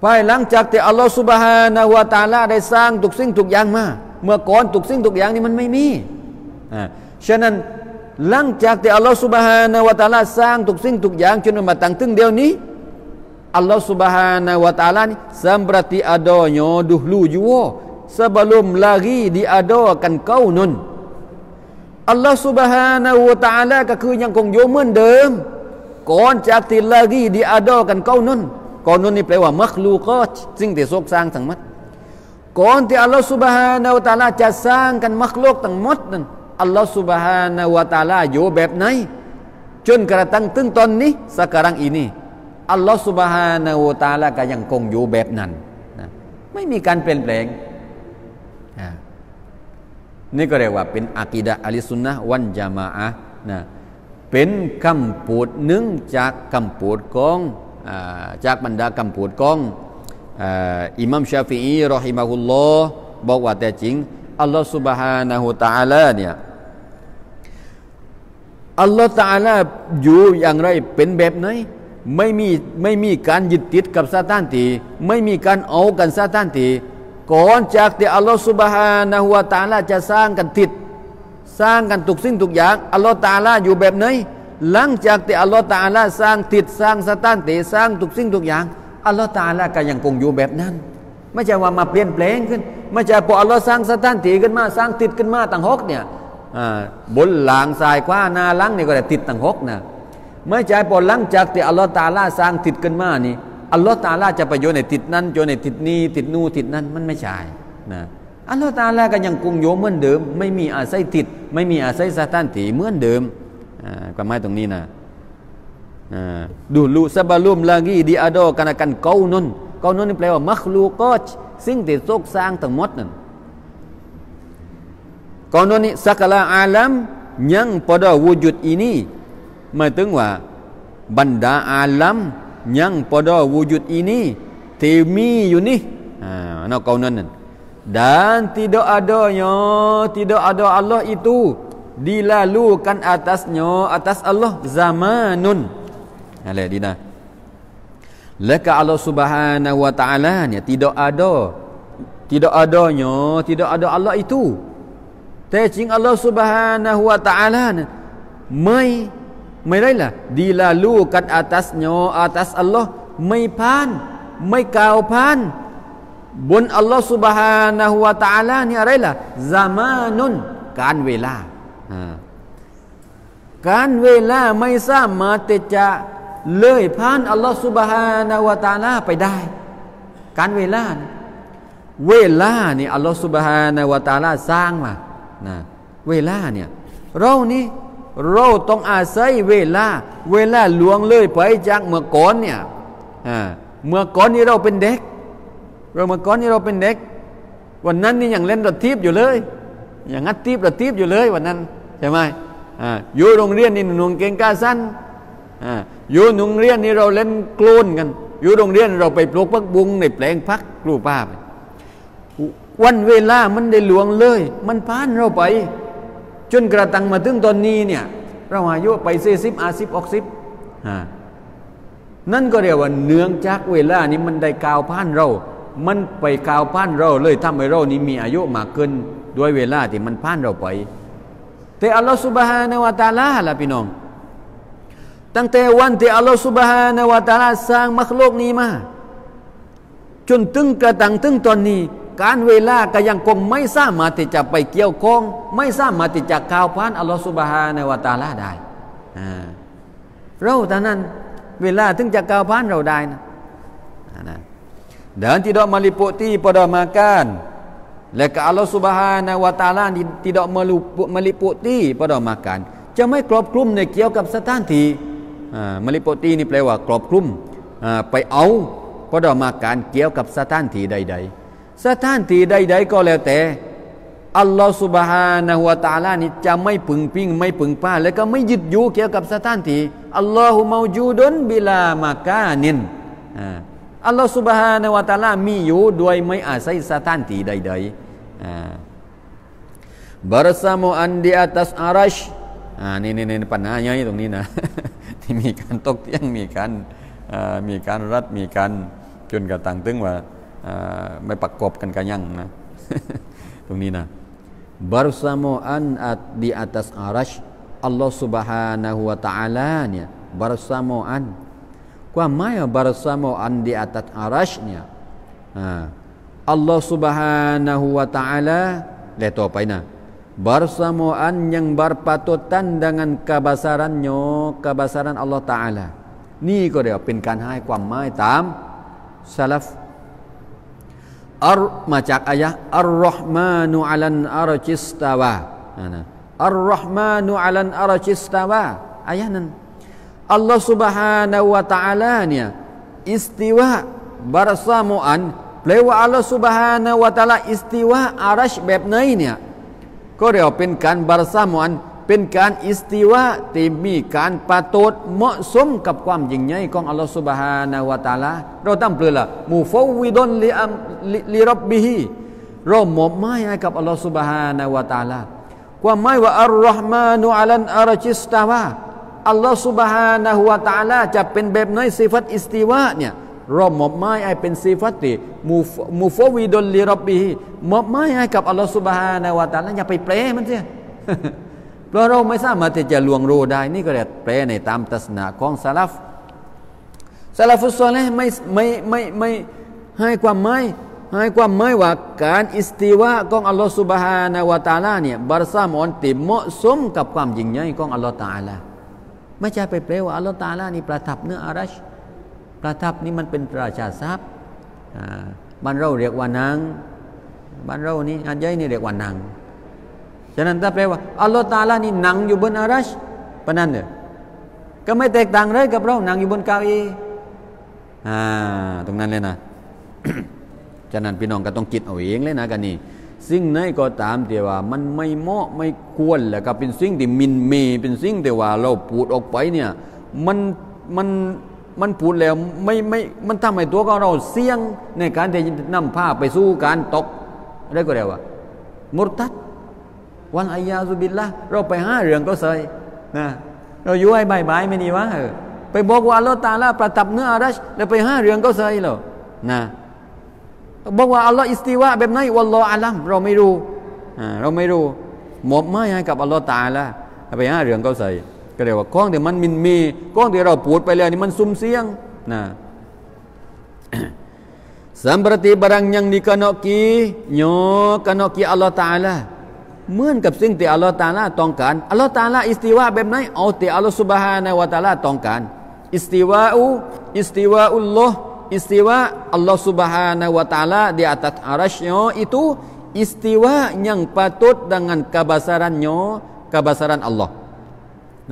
ภายหลังจากที่อัลลอฮฺซุบฮานะฮูวะตะอาลาได้สร้างทุกสิ่งทุกอย่างมาเมื่อก่อนทุกสิ่งทุกอย่างนี่มันไม่มีฉะนั้นหลังจากที่อัลลอฮฺซุบฮานะฮูวะตะอาลาสร้างทุกสิ่งทุกอย่างจนมาถึงเดียวนี้อัลลอฮฺซุบฮานะฮูวะตะอาลานี่seperti adanya dahulu juga sebelum lagi diadakan kaunun อัลลอฮฺซุบฮานะฮูวะตะอาลาก็คือยังคงอยู่เหมือนเดิมก่อนจากที่ลากีdiadakan kaunun kaununนี่แปลว่ามัคลูกอตสิ่งที่ทรงสร้างทั้งหมดก่อนที่อัลลอฮฺซุบฮานะฮูวะตะอาลาจะสร้างกันมัคลูกทั้งหมดนั้นอัลลอฮฺซุบฮานะฮูวะตะอาลาอยู่แบบไหนจนกระทั่งถึงตอนนี้ sekarang ini อัลลอฮฺซุบฮานะฮูวะตะอาลาก็ยังคงอยู่แบบนั้นไม่มีการเปลี่ยนแปลงนี่ก็เรียกว่าเป็นอะกีดะห์อะห์ซุนนะฮ์วัลญะมาอะห์นะเป็นคำพูดหนึ่งจากคำพูดของจากบรรดาคำพูดของอิหม่ามชาฟิอีรอฮิมะฮุลลอฮ์บอกว่าแต่จริงอัลลอฮฺซุบฮานะฮูวะตะอาลาเนี่ย อัลลอฮฺตะอาลาอยู่อย่างไรเป็นแบบไหนไม่มีการยึดติดกับซาตานตีไม่มีการเอากันซาตานตีก่อนจากที่อัลลอฮฺซุบฮานะฮูวะตะอาลาจะสร้างกันติดสร้างกันทุกสิ่งทุกอย่างอัลลอฮฺตะอาลาอยู่แบบไหนหลังจากที่อัลลอฮฺตะอาลาสร้างติดสร้างซาตานตีสร้างทุกสิ่งทุกอย่างอัลลอฮฺตะอาลาก็ยังคงอยู่แบบนั้นไม่ใช่ว่ามาเปลี่ยนแปลงขึ้นไม่ใช่พออัลลอฮฺสร้างซาตานตีขึ้นมาสร้างติดขึ้นมาต่างหกเนี่ยบนหลังทรายกว่านาหลังนี่ก็ได้ติดต่างหกนะไม่ใช่พอหลังจากที่อัลลอฮฺตะอาลาสร้างติดขึ้นมานี่อัลลอฮฺตะอาลาจะไปโยนในติดนั้นโยนในติดนี้ติดนู่ติดนั้นมันไม่ใช่นะอัลลอฮฺตะอาลาก็ยังคงอยู่เหมือนเดิมไม่มีอาศัยติดไม่มีอาศัยซาตานตีเหมือนเดิมความหมายตรงนี้นะdulu sebelum lagi diadakan kaununนี่แปลว่ามัคลูกอตสิ่งที่ทรงสร้างทั้งหมดนั้นkaunun ni segala alam yang pada wujud ini หมายถึงว่าบรรดาอาลัมyang pada wujud ini ที่มีอยู่นี่นะkaununนั้นdan tidak ada Allah itu dilalukan atasnya atas Allah zamanunอะไรดีนะและก็อัลลอฮฺ Subhanahu wa taala เนี่ยtidak ada Allah itu แต่จริงอัลลอฮฺ Subhanahu wa taala เนี่ยไม่ได้ล่ะ dilalukan atasnya atas Allah ไม่ผ่านไม่ก้าวผ่านบนอัลลอฮฺ Subhanahu wa taala เนี่ยอะไรล่ะ zamanun การเวลาการเวลาไม่สามารถจะเลยผ่านอัลลอฮฺซุบฮานะฮูวะตะอาลาไปได้การเวลานี่อัลลอฮฺซุบฮานะฮูวะตะอาลาสร้างมานะเวลาเนี่ยเราต้องอาศัยเวลาล่วงเลยไปจากเมื่อก่อนเนี่ยเมื่อก่อนนี่เราเป็นเด็กวันนั้นนี่ยังเล่นรถทิพย์อยู่เลยยังงัดทิพย์รถทิพย์อยู่เลยวันนั้นใช่ไหมอยู่โรงเรียนนี่หนุ่มเก่งกาสั้นอยู่โรงเรียนนี่เราเล่นโคลนกันอยู่โรงเรียนเราไปปลูกผักบุ้งในแปลงพักปลูกป้าไปวันเวลามันได้หลวงเลยมันผ่านเราไปจนกระทั่งมาถึงตอนนี้เนี่ยเราอายุไป40 50 60นั่นก็เรียกว่าเนื่องจากเวลานี้มันได้ก้าวผ่านเรามันไปก้าวผ่านเราเลยทำให้เรานี้มีอายุมากขึ้นด้วยเวลาที่มันผ่านเราไปแต่อัลลอฮฺซุบฮานะฮูวะตะอาลาล่ะพี่น้องตั้งแต่วันที่อัลลอฮฺซุบฮานะฮูวะตะอาลาสร้างมัคลุกนี้มาจนถึงกระทั่งถึงตอนนี้การเวลาก็ยังคงไม่สามารถที่จะไปเกี่ยวข้องไม่สามารถที่จะก้าวผ่านอัลลอฮฺซุบฮานะฮูวะตะอาลาได้เราเท่านั้นเวลาถึงจะก้าวผ่านเราได้นะdan tidak meliputi pada makanและก็อัลลอฮฺซุบฮานะฮูวะตะอาลาtidak meliputi pada makan จะไม่ครอบคลุมในเกี่ยวกับสถานที่meliputiนี่แปลว่าครอบคลุมไปเอา pada makan เกี่ยวกับสถานที่ใดๆสถานที่ใดๆก็แล้วแต่อัลลอฮฺซุบฮานะฮูวะตะอาลานี่จะไม่ปึงปิ้งไม่ปึงป้าและก็ไม่ยึดอยู่เกี่ยวกับสถานที่อัลลอฮุเมาจูดุนบิลามากานินอัลลอฮฺซุบฮานะฮูวะตะอาลามีอยู่โดยไม่อาศัยสถานที่ใดๆbersamaan di atas arash นี่ปัญหาใหญ่ตรงนี้นะที่มีการตกเถียงมีการรัดมีการจนกระทั่งถึงว่าไม่ประกอบกันกันยังนะ ตรงนี้นะ bersamaan di atas arash อัลลอฮฺซุบฮานะฮูวะตะอาลาเนี่ย bersamaan ความหมาย bersamaan di atas arash เนี่ยอัลลอฮฺซุบฮานะฮูวะตะอาลาและต่อไปนะbersamaan yang berpatutan dengan kebesaran Allah Ta'ala นี่ก็เรียกเป็นการให้ความหมายตามซะลัฟมาจากอายะห์อัรเราะห์มานุอะลันอาร์ชิสตาวาอัรเราะห์มานุอะลันอาร์ชิสตาวาอายะห์นั้นอัลลอฮฺ Subhanahu wa Ta'ala เนี่ยอิสติวาbersamaan แปลว่าอัลลอฮฺ Subhanahu wa Ta'ala อิสติวาอารัชแบบไหนเนี่ยก็เรียกว่าเป็นการbersamaanเป็นการอิสติวาที่มีการปะโตดเหมาะสมกับความยิ่งใหญ่ของอัลลอฮฺ Subhanahu wa Ta'ala เราตั้งเปลือละมุฟาววิดอนลิร็อบบิฮิเรามอบหมายให้กับอัลลอฮฺ Subhanahu wa Ta'ala ความหมายว่าอัลลอฮ์มานุอัลันอาราชิสตาวาอัลลอฮ์ سبحانه และ تعالى จะเป็นแบบไหนสิฟัตอิสติวาเนี่ยเรามอบหมายให้เป็นสิฟัตที่มุฟวิดุลลิร็อบบิฮิมอบหมายให้กับอัลลอฮ์ سبحانه และ تعالى อย่าไปแปลมันสิเพราะเราไม่สามารถที่จะลวงรู้ได้นี่ก็เรียกแปลในตามทัศนะของซะลัฟฟุศอลิฮ์ไม่ให้ความหมายว่าการอิสติวาของอัลลอฮ์ سبحانه และ تعالى เนี่ยบารซามอนที่เหมาะสมกับความยิ่งใหญ่ของอัลลอฮ์ تعالى ไม่ใช่ไปแปลว่าอัลลอฮ์ تعالى นี่ประทับเนื้ออารัชประทับนี่มันเป็นราชาทรัพย์บ้านเราเรียกว่านางบ้านเรานี่อันใหญ่นี่เรียกว่านางฉะนั้นถ้าแปลว่าอัลลอฮ์ تعالى นี่นั่งอยู่บนอารัชปะนั้นเด้อก็ไม่แตกต่างเลยกับเรานั่งอยู่บนเก้าอี้ตรงนั้นเลยนะ ฉะนั้นพี่น้องก็ต้องคิดเอาเองเลยนะกันนี่สิ่งไหนก็ตามแต่ว่ามันไม่เหมาะไม่ควรแล้วก็เป็นสิ่งที่มินเมเป็นสิ่งที่ว่าเราพูดออกไปเนี่ยมันพูดแล้วไม่มันทำให้ตัวของเราเสี่ยงในการที่จะนำพาไปสู่การตกอะไรก็เรียกว่ามุรตัดวันอายาซุบิลละเราไปหาเรื่องก็เสยนะเราอยู่ให้บายๆไม่นี่วะไปบอกว่าอัลลอฮ์ตะอาลาประทับเนื้ออารัชแล้วไปหาเรื่องก็เสยแล้วนะบอกว่าอัลลอฮ์อิสติวาแบบไหนวัลลอฮุอาลัมเราไม่รู้มอบหมายให้กับอัลลอฮ์ตะอาลาไปหาเรื่องก็ใส่ก็เรียกว่าข้องที่มันมีข้องที่เราพูดไปแล้วนี่มันซุ่มเสียงนะ seperti barang yang dikehendaki kehendaki Allah Taala เหมือนกับสิ่งที่อัลลอฮ์ตะอาลาต้องการอัลลอฮ์ตะอาลาอิสติวาแบบไหนเอาที่อัลลอฮ์ซุบฮานะฮูวะตะอาลาต้องการอิสติวาอุลลอฮ์istiwa Allah Subhanahu wa taala di atas arasy-Nya itu istiwa yang patut dengan kebesarannya kebesaran Allah.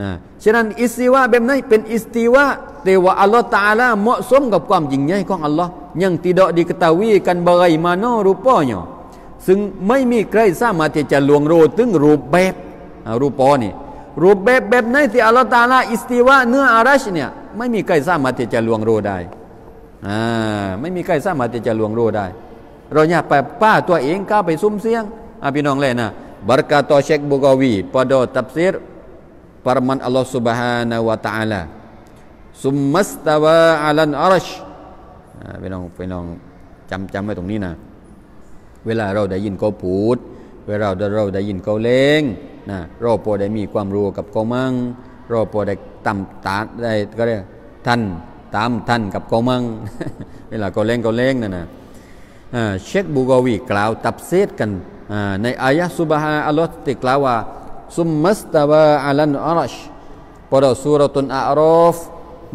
Nah, ฉะนั้นอิสติวาแบบไหนเป็นอิสติวาแต่ว่าอัลลอฮ์ตะอาลาเหมาะสมกับความยิ่งใหญ่ของอัลลอฮ์yang tidak diketahui kan bagaimana rupanya ซึ่งไม่มีใครสามารถที่จะลวงรู้ถึงรูปแบบรูปนี่รูปแบบไหนที่อัลลอฮ์ตะอาลาอิสติวาเหนืออารัชเนี่ยไม่มีใครสามารถที่จะลวงรู้ได้ไม่มีใครสามารถที่จะลวงรู้ได้เราอย่าไปป้าตัวเองก้าวไปซุ่มเสียงพี่น้องเลยนะberkata Syekh Bugawi pada tafsir firman Allah Subhanahu wa taala summastawa 'alan arsh พี่น้องจำไว้ตรงนี้นะเวลาเราได้ยินเขาพูดเวลาเราได้ยินเขาเล่งนะเราพอได้มีความรู้กับเขามั่งเราพอได้ตามตาได้ก็ได้ท่านกับเขามั่ง เวลาเขาเล่งนั่นนะเชคบูกาวีกล่าวตับเซตกันในอายะซุบฮาอัลลอฮ์ที่กล่าวว่าซุมมัสตาวาอัลันอารัชเปิดสุรตุนอาราฟ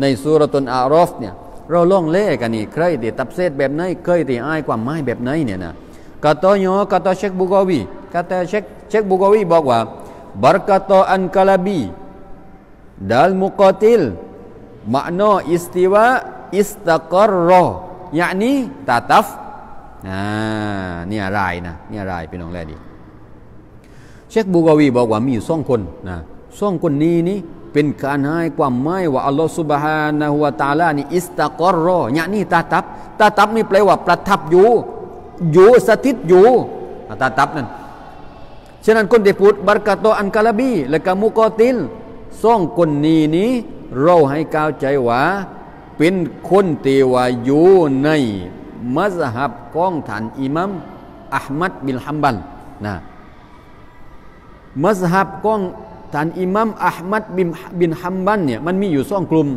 ในสุรตุนอาราฟเนี่ยเราลองเล่กันนี่ใครที่ตับเซตแบบไหนเคยที่อ้ายความหมายแบบไหนเนี่ยนะkataเชคบูกาวีเชคบูกาวีบอกว่าberkata An-Kalabi dal muqatil makna istiwa istaqarra yakni tataf นี่อะไรพี่น้องแลดีเชคบูกาวีบอกว่ามีอยู่2คนนะ2คนนี้เป็นการให้ความหมายว่าอัลลอฮฺซุบฮานะฮูวะตะอาลานี่อิสตากรอyakni tatapนี่แปลว่าประทับอยู่สถิตอยู่tatapนั่นฉะนั้นคนที่พูดberkata An-Kalabi และก็มุกอติล2คนนี้เราให้เข้าใจว่าเป็นคนที่ว่าอยู่ในมัซฮับของท่านอิหมัมอะห์มัดบินฮัมบัลนะมัซฮับของท่านอิหมัมอะห์มัดบินฮัมบัลเนี่ยมันมีอยู่2กลุ่ม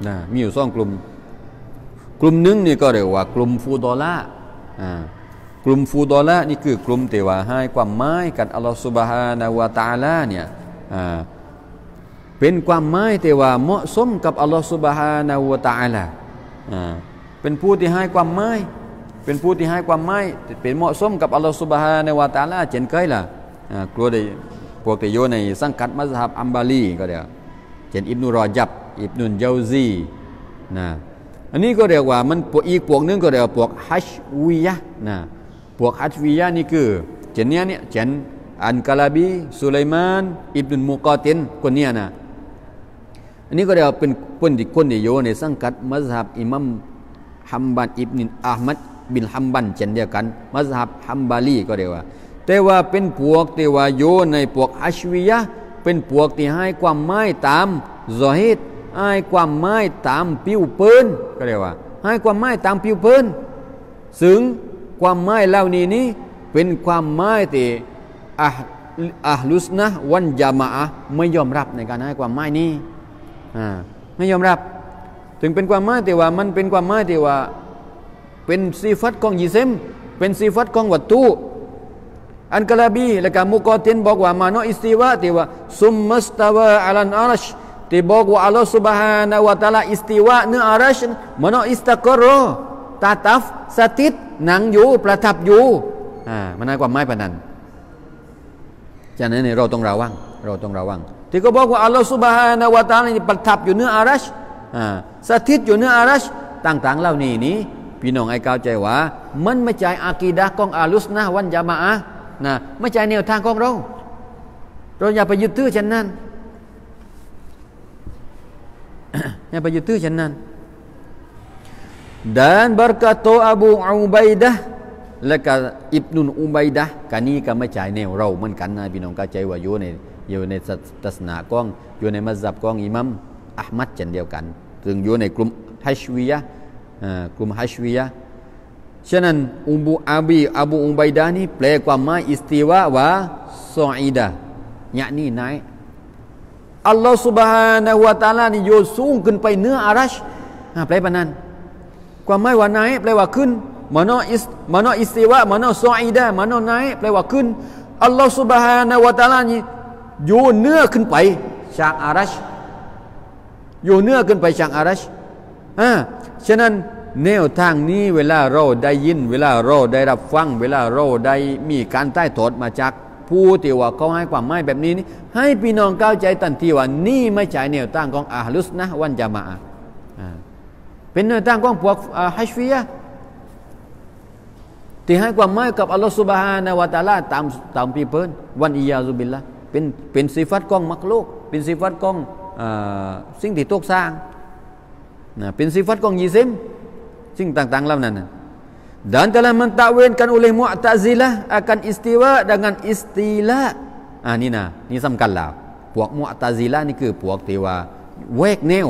นะมีอยู่2กลุ่มหนึ่งนี่ก็เรียกว่ากลุ่มฟูดอละกลุ่มฟูดอละนี่คือกลุ่มที่ว่าให้ความหมายกับอัลลอฮฺซุบฮานะฮูวะตะอาลาเนี่ยเป็นความหมายที่ว่าเหมาะสมกับอัลลอฮฺซุบฮานะฮูวะตะอาลาเป็นผู้ที่ให้ความหมายเป็นเหมาะสมกับอัลลอฮฺซุบฮานะฮูวะตะอาลาเช่นเคยล่ะกลัวได้พวกที่อยู่ในสังกัดมัซฮับอัมบาลีก็เรียกเช่นอิบนุรอญับอิบนุลเจาซีนะอันนี้ก็เรียกว่ามันอีกพวกนึงก็เรียกว่าพวกฮัชวียะนะพวกฮัชวียะนี่คือเช่นเนี่ยเช่นอันกาลาบีสุไลมานอิบนุลมุกอตินคนนี้นะอันนี้ก็เรียกว่าเป็นคนที่อยู่ในสังกัดมัซฮับอิหมัมฮัมบัลอิบนุอะห์มัดบินฮัมบัลเช่นเดียวกันมัซฮับฮัมบาลีก็เรียกว่า แต่ว่าเป็นพวกที่ว่าโยในพวกอัชวิยะเป็นพวกที่ให้ความหมายตามซอฮิดให้ความหมายตามผิวเผินก็เรียกว่าให้ความหมายตามผิวเผินซึ่งความหมายเหล่านี้เป็นความหมายที่อัลลุสนะห์วัลญะมาอะห์ไม่ยอมรับในการให้ความหมายนี้ไม่ยอมรับถึงเป็นความหมายที่ว่ามันเป็นความหมายที่ว่าเป็นสิฟัตของยิเซมเป็นสิฟัตของวัตถุอันกะลาบีและก็มุกอตินบอกว่ามาโนอิสติวะที่ว่าซุมมัสตาวะอะลันอารัชที่บอกว่าอัลลอฮฺ Subhanahu wa taala อิสติวะเนื้ออารัชมาโนอิสตะกรอตาตัฟสถิตนั่งอยู่ประทับอยู่มันหมายความหมายปานนั้นฉะนั้นเราต้องระวังที่เขาบอกว่าอัลลอฮฺ Subhanahu wa taala นี่ประทับอยู่เนื้ออารัชสถิตอยู่เนื้ออารัชต่างๆเหล่านี้พี่น้องให้เข้าใจว่ามันไม่ใช่อากีดะห์ของอัลลุสนะห์วัลญะมาอะห์นะไม่ใช่แนวทางของเราอย่าไปยึดถือเช่นนั้น อย่าไปยึดถือเช่นนั้น dan berkata Abu Ubaidah และก็อิบนุอุบัยดะห์กันนี้ก็ไม่ใช่แนวเราเหมือนกันนะพี่น้องเข้าใจว่าอยู่ในศาสนาของอยู่ในมัซฮับของอิหมัมอะห์มัดเช่นเดียวกันซึ่งอยู่ในกลุ่มฮัชวียะห์กลุ่มฮัชวียะห์ฉะนั้นอบูอุบัยดะห์นี่แปลความหมายอิสติวะว่าซออีดะห์yakni naikอัลลอฮฺ Subhanahu wa taala นี่อยู่สูงขึ้นไปเหนืออารัชแปลว่านั้นความหมายว่าnaikแปลว่าขึ้นมโนอิสติวะมโนซออีดะห์มโนnaikแปลว่าขึ้นอัลลอฮฺ Subhanahu wa taala นี่อยู่เหนือขึ้นไปจากอารัชอยู่เหนือขึ้นไปจากอารัชฉะนั้นแนวทางนี้เวลาเราได้ยินเวลาเราได้รับฟังเวลาเราได้มีการใต้ถอดมาจากผู้ที่ว่าเขาให้ความหมายแบบนี้นี่ให้พี่น้องเข้าใจทันทีว่านี่ไม่ใช่แนวทางของอะห์ลุสนะห์วัลญะมาอะห์เป็นแนวทางของพวกฮัชฟียะห์ที่ให้ความหมายกับอัลลอฮฺ Subhanahu wa taala ตามปีเพิ่นวันอิยาซุบิลละเป็นสิฟัตของมักลุกเป็นสิฟัตของสิ่งที่ตกสร้างเป็นสิฟัตของยิซิมสิ่งต่างๆเหล่านั้นdan telah mentakwilkan oleh Mu'tazilah akan istiwa dengan istilaนี่สำคัญแล้วพวก Mu'tazilah นี่คือพวกที่ว่าแวกแนว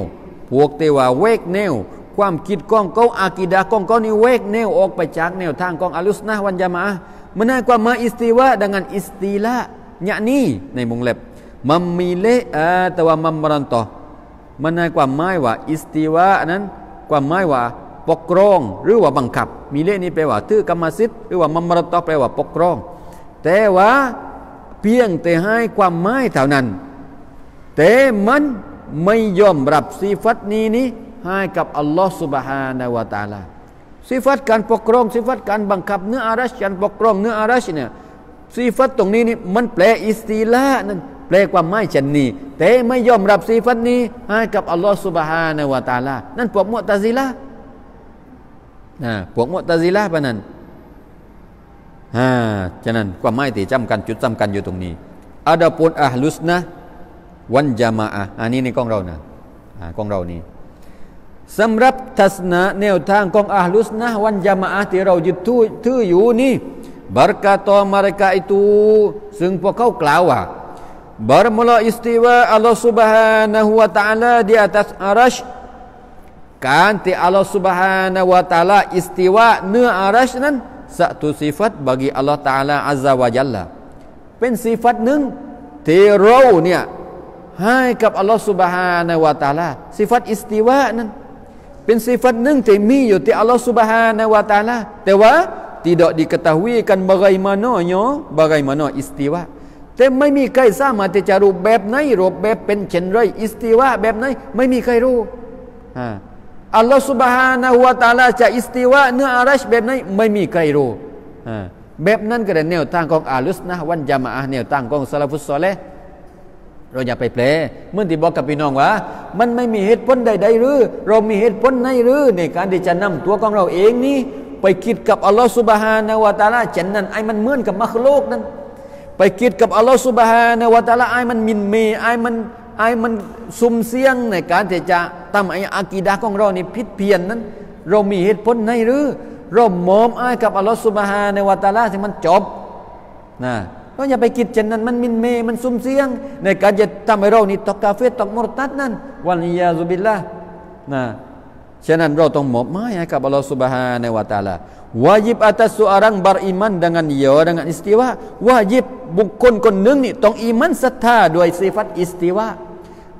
พวกที่ว่าแวกแนวความคิดของเขาอากีดะห์ของเขานี่แวกแนวออกไปจากแนวทางของอัลลุสนะห์วัลญะมาอะห์มันให้ความหมายอิสติวะdengan istila yakni ในวงเล็บ memilih atau memerintah มันให้ความหมายว่าอิสติวะนั้นความหมายว่าปกครองหรือว่าบังคับมีเลนี่แปลว่าถือกรรมสิทธิ์หรือว่ามัมรตอแปลว่าปกครองแต่ว่าเพียงแต่ให้ความหมายเท่านั้นแต่มันไม่ยอมรับสิฟัตนี้ให้กับอัลลอฮฺ Subhanahu wa taala สิฟัตการปกครองสิฟัตการบังคับเนื้ออารัชการปกครองเนื้ออารัชเนี่ยสิฟัตตรงนี้นี่มันแปลอิสติลานั่นแปลความหมายเช่นนี้แต่ไม่ยอมรับสิฟัตนี้ให้กับอัลลอฮฺ Subhanahu wa taala นั่นพวกมุอ์ตะซิละห์พวกมุอ์ตะซิละห์ปะนั้นฉะนั้นความหมายที่จุดสำคัญอยู่ตรงนี้อะดาปุนอะห์ลุสนะห์วัลญะมาอะห์อันนี้ในของเรานะของเรานี่สำหรับทัศนะแนวทางของอะห์ลุสนะห์วัลญะมาอะห์ที่เรายึดถืออยู่นี่berkata mereka itu ซึ่งพวกเขากล่าวว่าbermula istiwa Allah Subhanahu wa taala di atas arasyการที่อัลลอฮฺ Subhanahu wa taala อิสติวะเหนืออารัชนั้นsatu sifat bagi Allah Taala Azza wa Jalla เป็นสิฟัตหนึ่งที่เราเนี่ยให้กับอัลลอฮฺ Subhanahu wa taala สิฟัตอิสติวะนั้นเป็นสิฟัตหนึ่งที่มีอยู่ที่อัลลอฮฺ Subhanahu wa taala แต่ว่าtidak diketahui kan bagaimana istiwa แต่ไม่มีใครสามารถที่จะรู้แบบไหนรูปแบบเป็นเช่นไรอิสติวะแบบไหนไม่มีใครรู้อัลลอฮฺ Subhanahu wa taala จะอิสติวะเหนืออารัชแบบไหนไม่มีใครรู้แบบนั้นก็เป็นแนวทางของอะห์ลุสนะห์วัลญะมาอะห์แนวทางของซะลาฟุสศอลิห์เราอย่าไปแปลเหมือนที่บอกกับพี่น้องว่ามันไม่มีเหตุผลใดๆหรือเรามีเหตุผลไหนหรือในการที่จะนำตัวของเราเองนี่ไปคิดกับอัลลอฮฺ Subhanahu wa taala เช่นนั้นไอ้มันเหมือนกับมัคลุกนั้นไปคิดกับอัลลอฮฺ Subhanahu wa taala ไอ้มันมินเมไอ้มันซุ่มเสี่ยงในการที่จะทำให้อากีดะห์ของเรานี่ผิดเพี้ยนนั้นเรามีเหตุผลไหนหรือเรามอมอ้ายกับอัลลอฮฺ Subhanahu wa taala ที่มันจบ นะก็อย่าไปคิดเช่นนั้นมันมินเมมันซุ่มเสียงในการจะทำให้เรานี่ตกกาเฟรตกมุรตัดนั่นวัลยาซุบิลละนะฉะนั้นเราต้องมอบหมายให้กับอัลลอฮฺ Subhanahu wa taala wajib atas seorang beriman dengan ya dengan istiwa wajib บุคคลคนหนึ่งนี่ต้องอีมันศรัทธาด้วยสิฟัตอิสติวา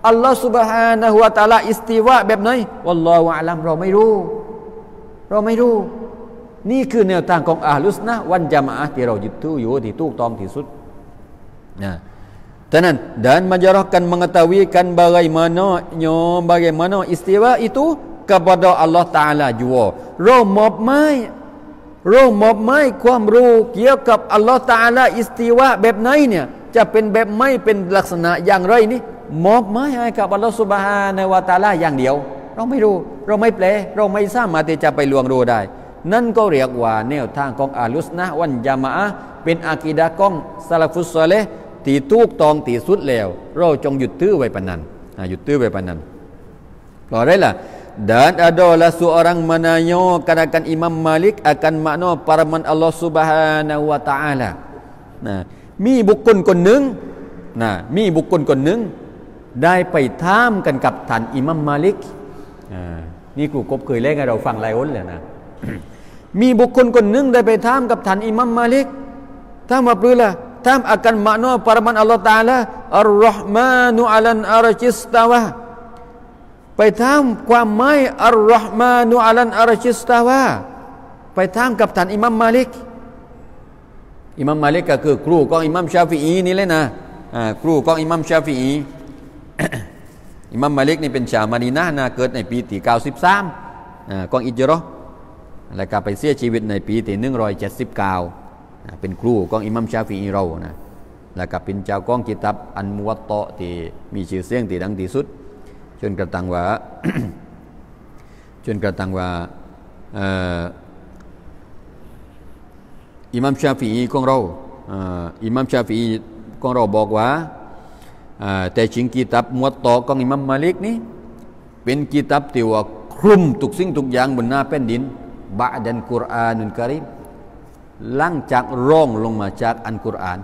อัลลอฮฺ Subhanahu wa taala อิสติวาแบบไหนวัลลอฮุอะลัมเราไม่รู้นี่คือแนวทางของอะห์ลุสนะห์วัลญะมาอะห์ที่เรายึดถืออยู่ที่ถูกต้องที่สุดนะฉะนั้นdan menjarahkan mengetahuikan bagaimana istiwa itu kepada Allah Taala juga เรามอบหมายความรู้เกี่ยวกับอัลลอฮ์ตะอาลาอิสติวาแบบไหนเนี่ยจะเป็นแบบไหนเป็นลักษณะอย่างไรนี่มอบหมายให้กับอัลลอฮ์ซุบฮานะฮูวะตะอาลาอย่างเดียวเราไม่รู้เราไม่แปลเราไม่สามารถที่จะไปล่วงรู้ได้นั่นก็เรียกว่าแนวทางของอะห์ลุสนะห์วัลญะมาอะห์เป็นอากีดะห์ของซะลาฟุสซอลิห์ที่ถูกต้องที่สุดแล้วเราจงยึดถือไว้ปานนั้นเพราะอะไรล่ะdan adalah seorang menanyakan Imam Malik akan makna firman Allah Subhanahu wa taala มีบุคคลคนหนึ่งได้ไปถามกันกับท่านอิหมัมมาลิกนี่ครูกบเคยเล่นให้เราฟังหลายหนแล้วนะ มีบุคคลคนหนึ่งได้ไปถามกับท่านอิหมัมมาลิกถามว่าเพื่อล่ะถามakan makna firman Allah taala ar-rahmanu 'alan arsy istawaไปถามความหมายอัลลอฮ์มานุอัลันอาร์ชิสตาวาไปถามกับท่านอิหมัมมาลิกก็คือครูของอิหมัมชาฟิอีนี่เลยนะครูของอิหมัมชาฟิอี อิหมัมมาลิกนี่เป็นชาวมะดีนะห์นะเกิดในปีที่93ของอิจเราะห์แล้วก็ไปเสียชีวิตในปีที่179เป็นครูของอิหมัมชาฟิอีเรานะแล้วก็เป็นเจ้าของกิตับอันมุวัตตะที่มีชื่อเสียงที่ดังที่สุดจนกระทั่งว่า อิหมัมชาฟิอีของเราบอกว่าแต่จริงกิตับมุวัตตะของอิหมัมมาลิกนี่เป็นกิตับที่ว่าคลุมทุกสิ่งทุกอย่างบนหน้าแผ่นดินบะดันกุรอานุลกะรีมหลังจากร่องลงมาจากอัลกุรอาน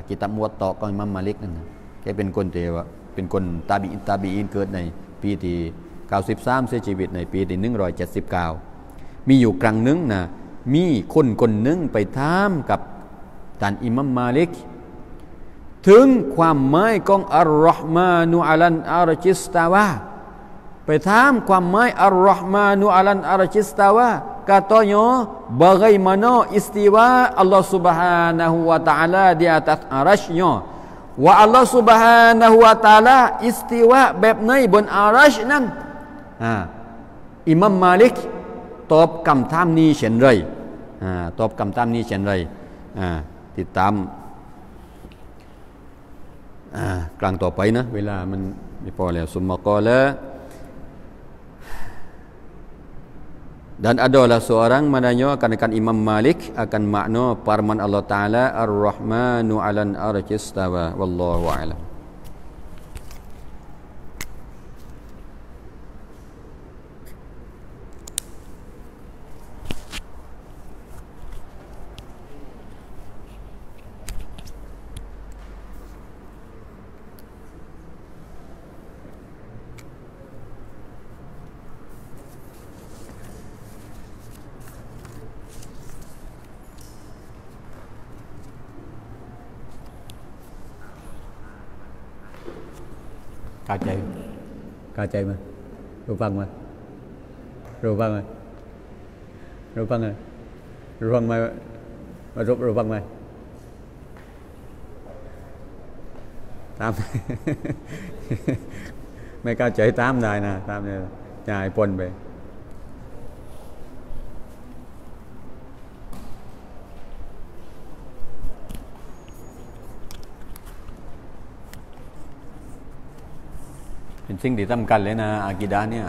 กิตับมุวัตตะของอิหมัมมาลิกนั่นนะแกเป็นคนที่ว่าเป็นคนตาบีอินเกิดในปีที่93เสียชีวิตในปีที่179มีอยู่ครั้งหนึ่งนะมีคนหนึ่งไปถามกับท่านอิหมัมมาลิกถึงความหมายของอัลลอฮ์มานุอัลันอาร์ชิสตาวาไปถามความหมายอัลลอฮ์มานุอัลันอาร์ชิสตาวาkatanya bagaimana istiwa Allah Subhanahu wa taala di atas arasy-Nyaว่าอัลลอฮฺ Subhanahu wa taala อิสติวะแบบไหนบนอารัชนั้นอิหมัมมาลิกตอบคำถามนี้เช่นไรติดตามกลางต่อไปนะเวลามันไม่พอแล้วซุมมะกอละ Dan adalah seorang menanyakan Imam Malik akan makna firman Allah Ta'ala Ar-Rahmanu 'alan arsy istawa wallahu a'lam. Cao chạy mà Rô văng mà Rô văng mà Rô văng mà Rô văng mà Tám Mấy cao chạy 8 đài nè 8 này Nhài pôn vềเป็นสิ่งที่สำคัญเลยนะอากีดะห์เนี่ย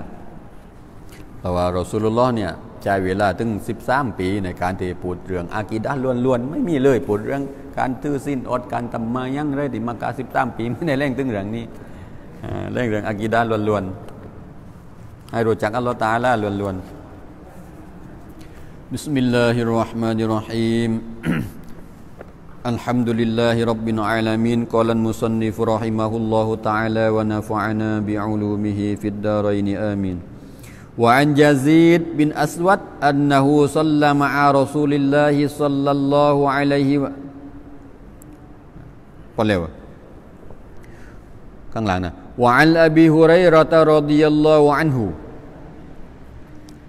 เพราะว่ารอซูลุลลอฮ์เนี่ยใช้เวลาถึง13 ปีในการที่พูดเรื่องอากีดะห์ล้วนๆไม่มีเลยพูดเรื่องการถือศีลอดการทำมายังไรที่มักกะห์13 ปีไม่ได้เร่งถึงเรื่องนี้เร่งเรื่องอากีดะห์ล้วนๆให้รู้จักอัลเลาะห์ตะอาลาล้วนๆบิสมิลลาฮิรเราะห์มานิรเราะฮีม Alhamdulillahi Rabbil Alamin. Qala al-musannif rahimahullahu ta'ala wa nafa'ana bi'ulumihi fid daraini amin. Wa an Yazid bin Aswad annahu shalla ma'a Rasulillahi sallallahu alaihi wa Qalaข้างหลังนะ Wa an Abi Hurairah radhiyallahu anhu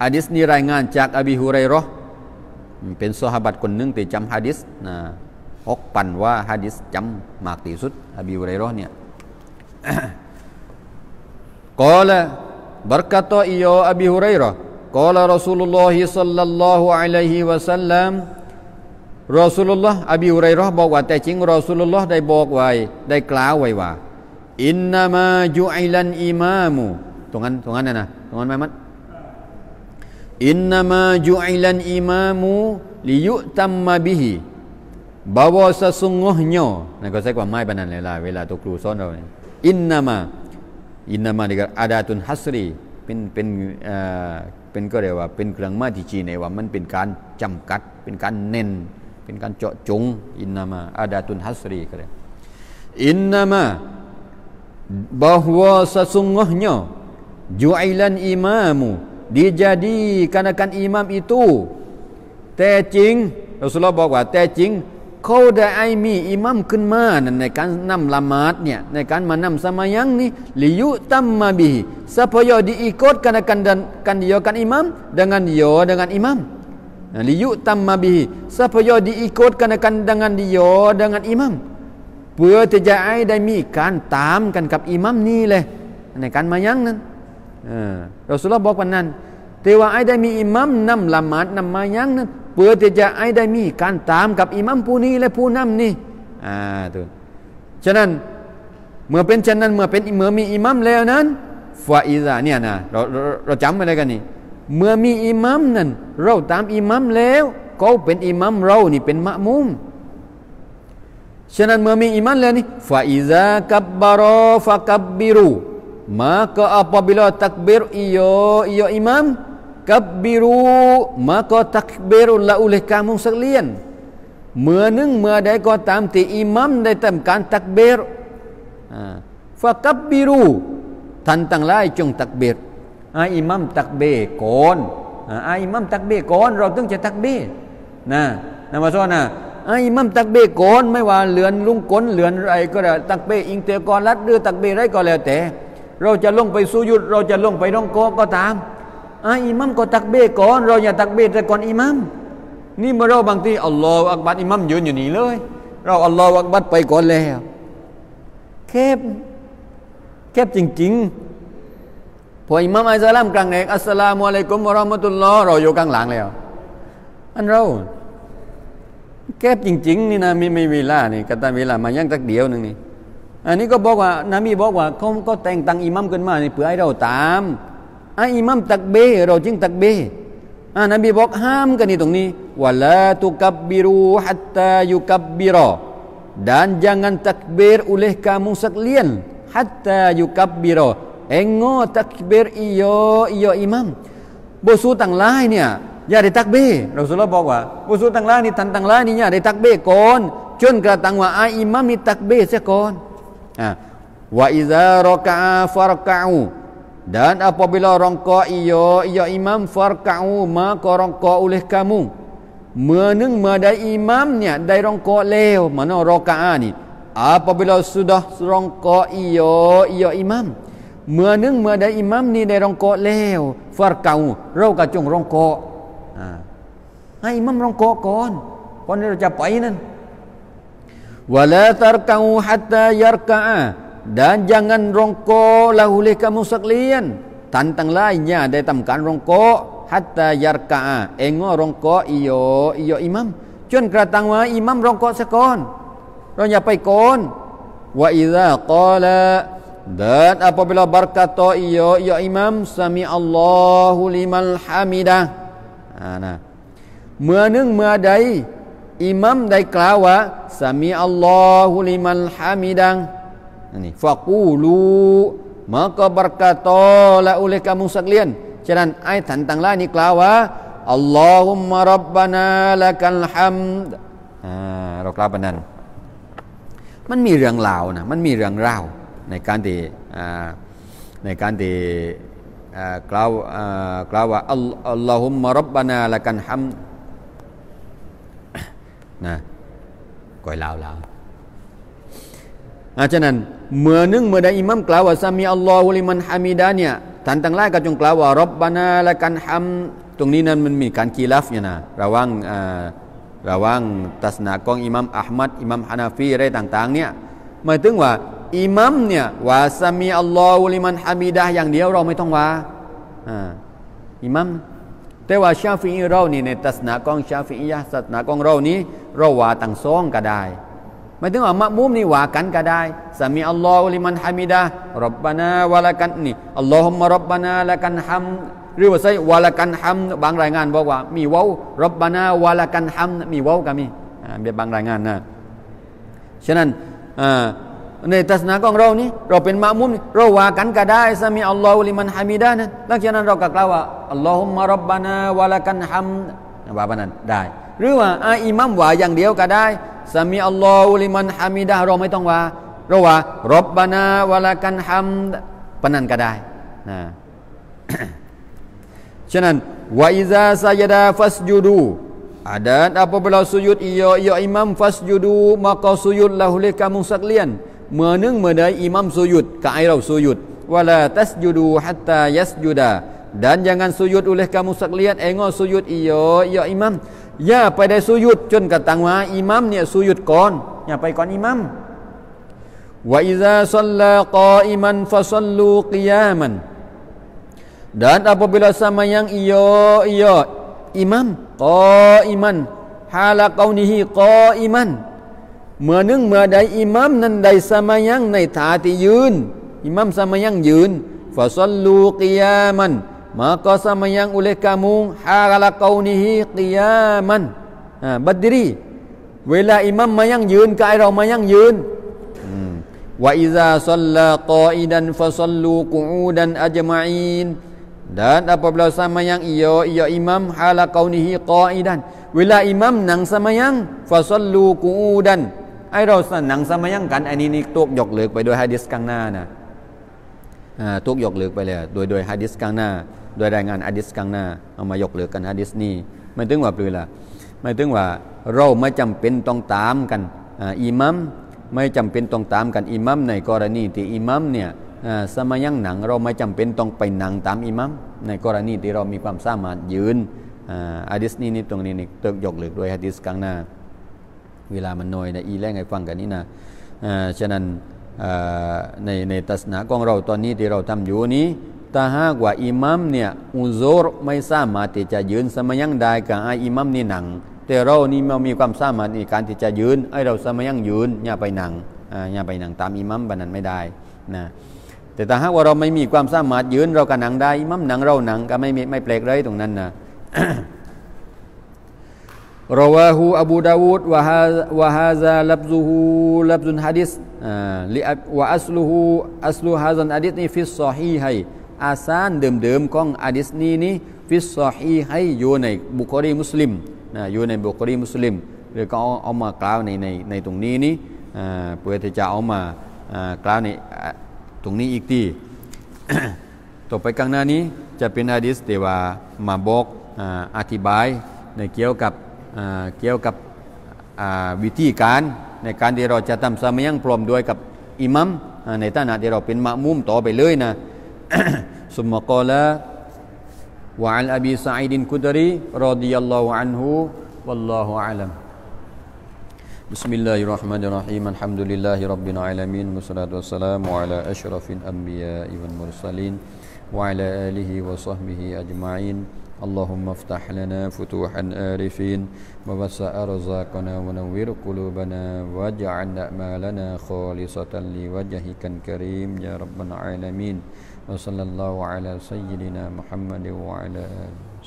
หะดีษนี้รายงานจากอบีฮุไรเราะห์เป็นซอฮาบะห์คนหนึ่งที่จำหะดีษนะปันว่าหะดีษจำมากที่สุดอบีฮุไรเราะห์เนี่ย Qala berkata ia Abi Hurairah qala Rasulullah sallallahu alaihi wasallam Rasulullah Abi Hurairah บอกว่าแต่จริงรอซูลุลลอฮ์ได้บอกไว้ได้กล่าวไว้ว่าอินนามาจุอิลันอิมามุตรงนั้นนะตรงนั้นไหมมัดอินนามาจุอิลันอิมามุliyutamma bihi bahwa sesungguhnya nah kalau saya kuat mai banan lahเวลาตัวครูสอนเราอินนามานี่ก็อาดาตุนฮัสรีเป็นก็เรียกว่าเป็นเครื่องหมายที่ชี้ในว่ามันเป็นการจำกัดเป็นการเน้นเป็นการเจาะจงอินนามาอาดาตุนฮัสรีก็ได้อินนามา bahwa sesungguhnya ju'ilan imamu dijadikan akan imam itu แต่จริงเราสุลบอกว่าแต่จริงเขาได้มีอิหมัมขึ้นมาในการนำละหมาดเนี่ยในการมานำสมัยังนี้ลิยุตัมมาบิsupaya diikutkan akan dia kan imam dengan imamลิยุตัมมาบิsupaya diikutkan akan dengan dia dengan imam เพื่อที่จะให้ได้มีการตามกันกับอิหมัมนี่เลยในการมายังนั้นเราสุลบอกว่านั้นแต่ว่าให้ได้มีอิหมัมนำละหมาดนำมายังนั้นเพื่อที่จะให้ได้มีการตามกับอิหมัมผู้นี้และผู้นำนี่ตัวฉะนั้นเมื่อเป็นฉะนั้นเมื่อมีอิหมัมแล้วนั้นฟาอิซาเนี่ยนะเราจำไว้เลยกันนี่เมื่อมีอิหมัมนั้นเราตามอิหมัมแล้วเขาเป็นอิหมัมเรานี่เป็นมะมุมฉะนั้นเมื่อมีอิหมัมแล้วนี่ฟาอิซากับบารอฟะกับบบิรูmaka apabila takbir ia imam kabbiru maka takbirullah oleh kamu sekalian เมื่อใดก็ตามที่อิหมัมได้ทำการตักบีรฟะกับบบิรูท่านทั้งหลายจงตักบีรอิหมัมตักบีรก่อนอิหมัมตักบีรก่อนเราต้องจะตักบีรนะมาสอนนะอิหมัมตักบีรก่อนไม่ว่าเหลือนลุงกลเหลือนอะไรก็ได้ตักบีรอิงเตกอนรัดหรือตักบีรอะไรก็แล้วแต่เราจะลงไปสุยุดเราจะลงไปร้องก็ตามอิหมัมก็ตักบีรก่อนเราอย่าตักบีรแต่ก่อนอิหมัมนี่เมื่อเราบางทีอัลลอฮฺอักบัรอิหมัมยืนอยู่นี่เลยเราอัลลอฮฺอักบัรไปก่อนแล้วแคบจริงๆพออิหมัมอัลลอฮฺกลางแรกอัสสลามุอะลัยกุมวะเราะห์มะตุลลอฮ์เราอยู่กลางหลังแล้วอันเราแคบจริงๆนี่นะไม่เวลานี่กระทั่งเวลามายังสักเดียวนึงนี่อันนี้ก็บอกว่านบีบอกว่าเขาก็แต่งตั้งอิหมัมขึ้นมานี่เพื่อให้เราตามอิหมัมตักบีรเราจึงตักบีรนบีบอกห้ามกันนี่ตรงนี้วะลาตุกับบิรูฮัตตายุกับบบิรอ dan jangan takbir oleh kamu sekalian hatta yukabbira enggo takbir iyo imam บุษต่างหลายเนี่ยอย่าได้ตักบีรเราสุลบอกว่าบุษต่างหลายนี่ท่านต่างหลายนี่อย่าได้ตักบีรก่อนจนกระทั่งว่าอิหมัมนี่ตักบีรเสียก่อนwa iza raka'a farka'u dan apabila rangka ia imam farka'u maka rangka oleh kamu เมื่อใดอิหมัมเนี่ยได้รองกอแล้วmana raka'a ni apabila sudah rangka ia imam เมื่อใดอิหมัมนี่ได้รองกอแล้วfarka'u เราก็จงรองกอให้อิหมัมรองกอก่อนเราจะไปนั่น wala tarka'u hatta yarka'a dan jangan rongkoklah oleh kamu sekalian ท่านทั้งหลายอย่าได้ทำการรองกอ hatta yarka'a enggo rongkok iyo imam จนกระทั่งว่าอิหมัมรองกอซะก่อนเราอย่าไปก่อน wa idza qala dan apabila berkata iyo imam sami Allahu liman hamidah เมื่อใดอิหมัมได้กล่าวว่าสามีอัลลอฮุลิมันฮามิดังนี่ฟะกูลู maka berkatalah oleh kamu sekalian ฉะนั้นท่านทั้งหลายนี่กล่าวว่าอัลลอฮุมมะร็อบบานาละกัลฮัมด เรากล่าวแบบนั้นมันมีเรื่องราวนะมันมีเรื่องราวในการที่กล่าวว่าอัลลอฮุมมะรับบานาละกันฮัมนะก่อยลาวฉะนั้นเมื่อใดอิหมัมกล่าวว่าซามีอัลลอฮุลิมันฮามิดะเนี่ยท่านทั้งหลายก็จงกล่าวว่ารับบานาละกันฮัมตรงนี้นั้นมันมีการกีลัฟเนี่ยนะระหว่างตัสนะของอิหมัมอะห์มัดอิหมัมฮานาฟีอะไรต่างๆเนี่ยหมายถึงว่าอิหมัมเนี่ยว่าซามีอัลลอฮุลิมันฮามิดะอย่างเดียวเราไม่ต้องว่าอิหมัมแต่ว่าชาฟิอีเรานี่ในตัสนะของชาฟิอียะตัสนะของเรานี้เราว่าตั้งสองก็ได้หมายถึงว่ามะมุมนี่ว่ากันก็ได้ซามีอัลลอฮุลิมันฮามิดะรับบานาวะละกันนี่อัลลอฮุมมะรับบานาละกันฮัมหรือว่าใช้วะละกันฮัมบางรายงานบอกว่ามีเว้ารับบานาวะละกันฮัมมีเว้าก็มีบางรายงานนะฉะนั้นในทัศนะของเรานี่เราเป็นมะมุมเราว่ากันก็ได้ซามีอัลลอฮุลิมันฮามิดะนะหลังจากนั้นเราก็กล่าวว่าอัลลอฮุมมะรับบานาwa lakan ham ว่าแบบนั้นได้หรือว่าอิหมัมว่าอย่างเดียวก็ได้ซามีอัลลอฮุลิมันฮามิดะเราไม่ต้องว่าเราว่ารับบานาwa lakan ham ปานนั้นก็ได้นะฉะนั้นwa iza sajada fasjudu dan apabila sujud ia imam fasjudu maka sujudlah oleh kamu sekalianเมื่อใดอิหมัมสุยุดก็ให้เราสุยุดวะลาตัสจุดูฮัตตายัสจุดา dan jangan sujud oleh kamu sekalian engkau sujud ia imam อย่าไปได้สุยุดจนกระทั่งว่าอิหมัมเนี่ยสุยุดก่อนอย่าไปก่อนอิหมัมวะอิซาศ็อลลากออิมันฟะศ็อลลูกิยามัน dan apabila sembahyang ia imam qaiman hala qaunihi qaimanเมื่อใดอิหมัมนั้นได้สมายังในท่าที่ยืนอิหมัมสมายังยืนฟะศ็อลลูกิยามันmaka sembahyang oleh kamu hala qaunihi qiyaman berdiri เวลาอิหมัมมายังยืนก็ให้เรามายังยืนwa iza shalla qa'idan fa shallu qu'udan ajma'in dan apabila sembahyang ia imam hala qaunihi qa'idan เวลาอิหมัมนั่งสมายังฟะศ็อลลูqu'udanไอเรานั่งสมายังกันอันนี้ตกยกเลิกไปโดยหะดีษข้างหน้านะตกยกเลิกไปเลยโดยหะดีษข้างหน้าโดยรายงานหะดีษข้างหน้าเอามายกเลิกกันหะดีษนี้ไม่ถึงว่าเปล่าไม่ถึงว่าเราไม่จำเป็นต้องตามกันอิหมัมไม่จำเป็นต้องตามกันอิหมัมในกรณีที่อิหมัมเนี่ยสมายังหนังเราไม่จำเป็นต้องไปนั่งตามอิหมัมในกรณีที่เรามีความสามารถยืนหะดีษนี้ตรงนี้ตกยกเลิกโดยหะดีษข้างหน้าเวลามันน้อยนะอีแรงให้ฟังกันนี่นะฉะนั้นในทัศนะของเราตอนนี้ที่เราทำอยู่นี้ถ้าหากว่าอิหมัมเนี่ยอุซุรไม่สามารถที่จะยืนสมัยยังได้กับอิหมัมนี่นั่งแต่เรานี่มันมีความสามารถในการที่จะยืนให้เราสมัยยังยืนอย่าไปนั่งตามอิหมัมแบบนั้นไม่ได้นะแต่ถ้าหากว่าเราไม่มีความสามารถยืนเราก็นั่งได้อิหมัมนั่งเรานั่งก็ไม่แปลกเลยตรงนั้นนะrawahu Abu Dawud wa hadza labzun hadis wa aslu hadzal hadis ni fi sahihai อาซานเดิมๆของหะดีษนี้นี่ฟิศอฮีให้อยู่ในบุคอรีมุสลิมอยู่ในบุคอรีมุสลิมหรือก็เอามากล่าวในตรงนี้นี่เพื่อที่จะเอามากล่าวในตรงนี้อีกที ต่อไปข้างหน้านี้จะเป็นหะดีษที่ว่ามาบอกอธิบายในเกี่ยวกับวิธีการในการที่เราจะทำสมัยยังพร้อมด้วยกับอิหมัมในฐานะที่เราเป็นมะมุมต่อไปเลยนะ ثم قال وعن أبي سعيد الخدري رضي الله عنه والله أعلم بسم الله الرحمن الرحيم الحمد لله رب العالمين والصلاة والسلام على أشرف الأنبياء والمرسلين وعلى آله وصحبه أجمعين اللهم افتح لنا فتوح العارفين ووسع أرزاقنا ونور قلوبنا واجعل أعمالنا خالصة لوجهك الكريم يا رب العالمين وصلى الله على سيدنا محمد وعلى آله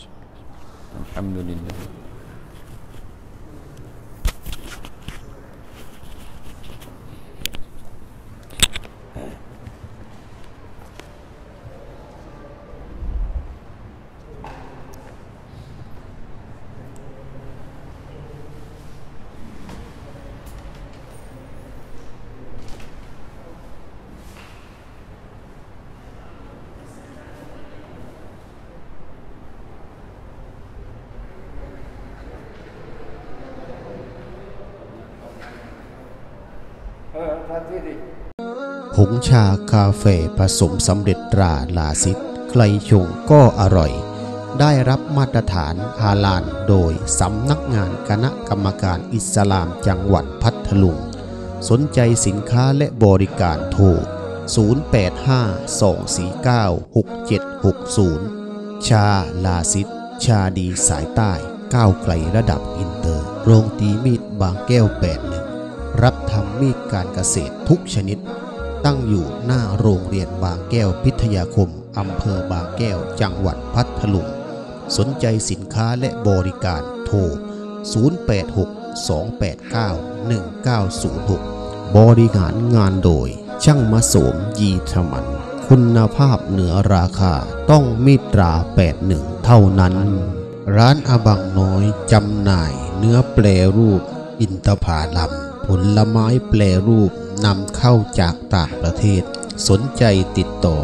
الحمد لله
ผงชากาแฟผสมสำเร็จตราลาซิดใครชงก็อร่อยได้รับมาตรฐานฮาลาลโดยสำนักงานคณะกรรมการอิสลามจังหวัดพัทลุงสนใจสินค้าและบริการโทร 0852496760 ชาลาซิดชาดีสายใต้ก้าวไกลระดับอินเตอร์โรงตีมีดบางแก้ว81รับทำมีดการเกษตรทุกชนิดตั้งอยู่หน้าโรงเรียนบางแก้วพิทยาคมอำเภอบางแก้วจังหวัดพัทลุงสนใจสินค้าและบริการโทร 0862891906 บริหารงานโดยช่างมาโสมยีธมันคุณภาพเหนือราคาต้องมีตรา81เท่านั้นร้านอาบังน้อยจำหน่ายเนื้อแปรรูปอินทผลัมผลไม้แปรรูปนำเข้าจากต่างประเทศสนใจติดต่อ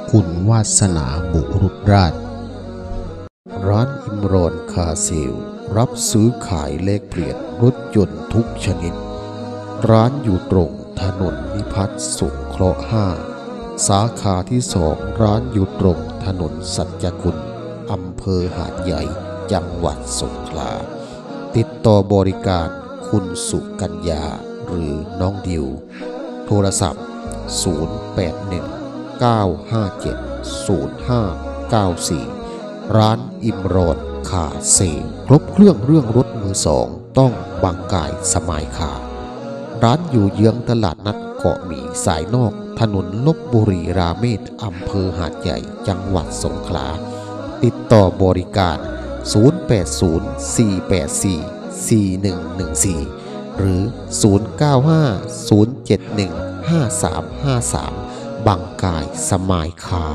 0928652520 คุณวาสนาบุรุษราชร้านอิมรอนคาเซลรับซื้อขายแลกเปลี่ยนรถยนต์ทุกชนิดร้านอยู่ตรงถนนนิพัฒน์สงเคราะห์5สาขาที่2ร้านอยู่ตรงถนนสัจคุณอำเภอหาดใหญ่จังหวัดสงขลาติดต่อบริการคุณสุกัญญาหรือน้องดิวโทรศัพท์ 0819570594 ร้านอิมรอนคาเซลครบเครื่องเรื่องรถมือสองต้องบางกายสมายคาร้านอยู่เยื้องตลาดนัดเกาะหมีสายนอกถนนลพบุรีราเมศอำเภอหาดใหญ่จังหวัดสงขลาติดต่อบริการ0804844114หรือ0950715353บางกายสมายคา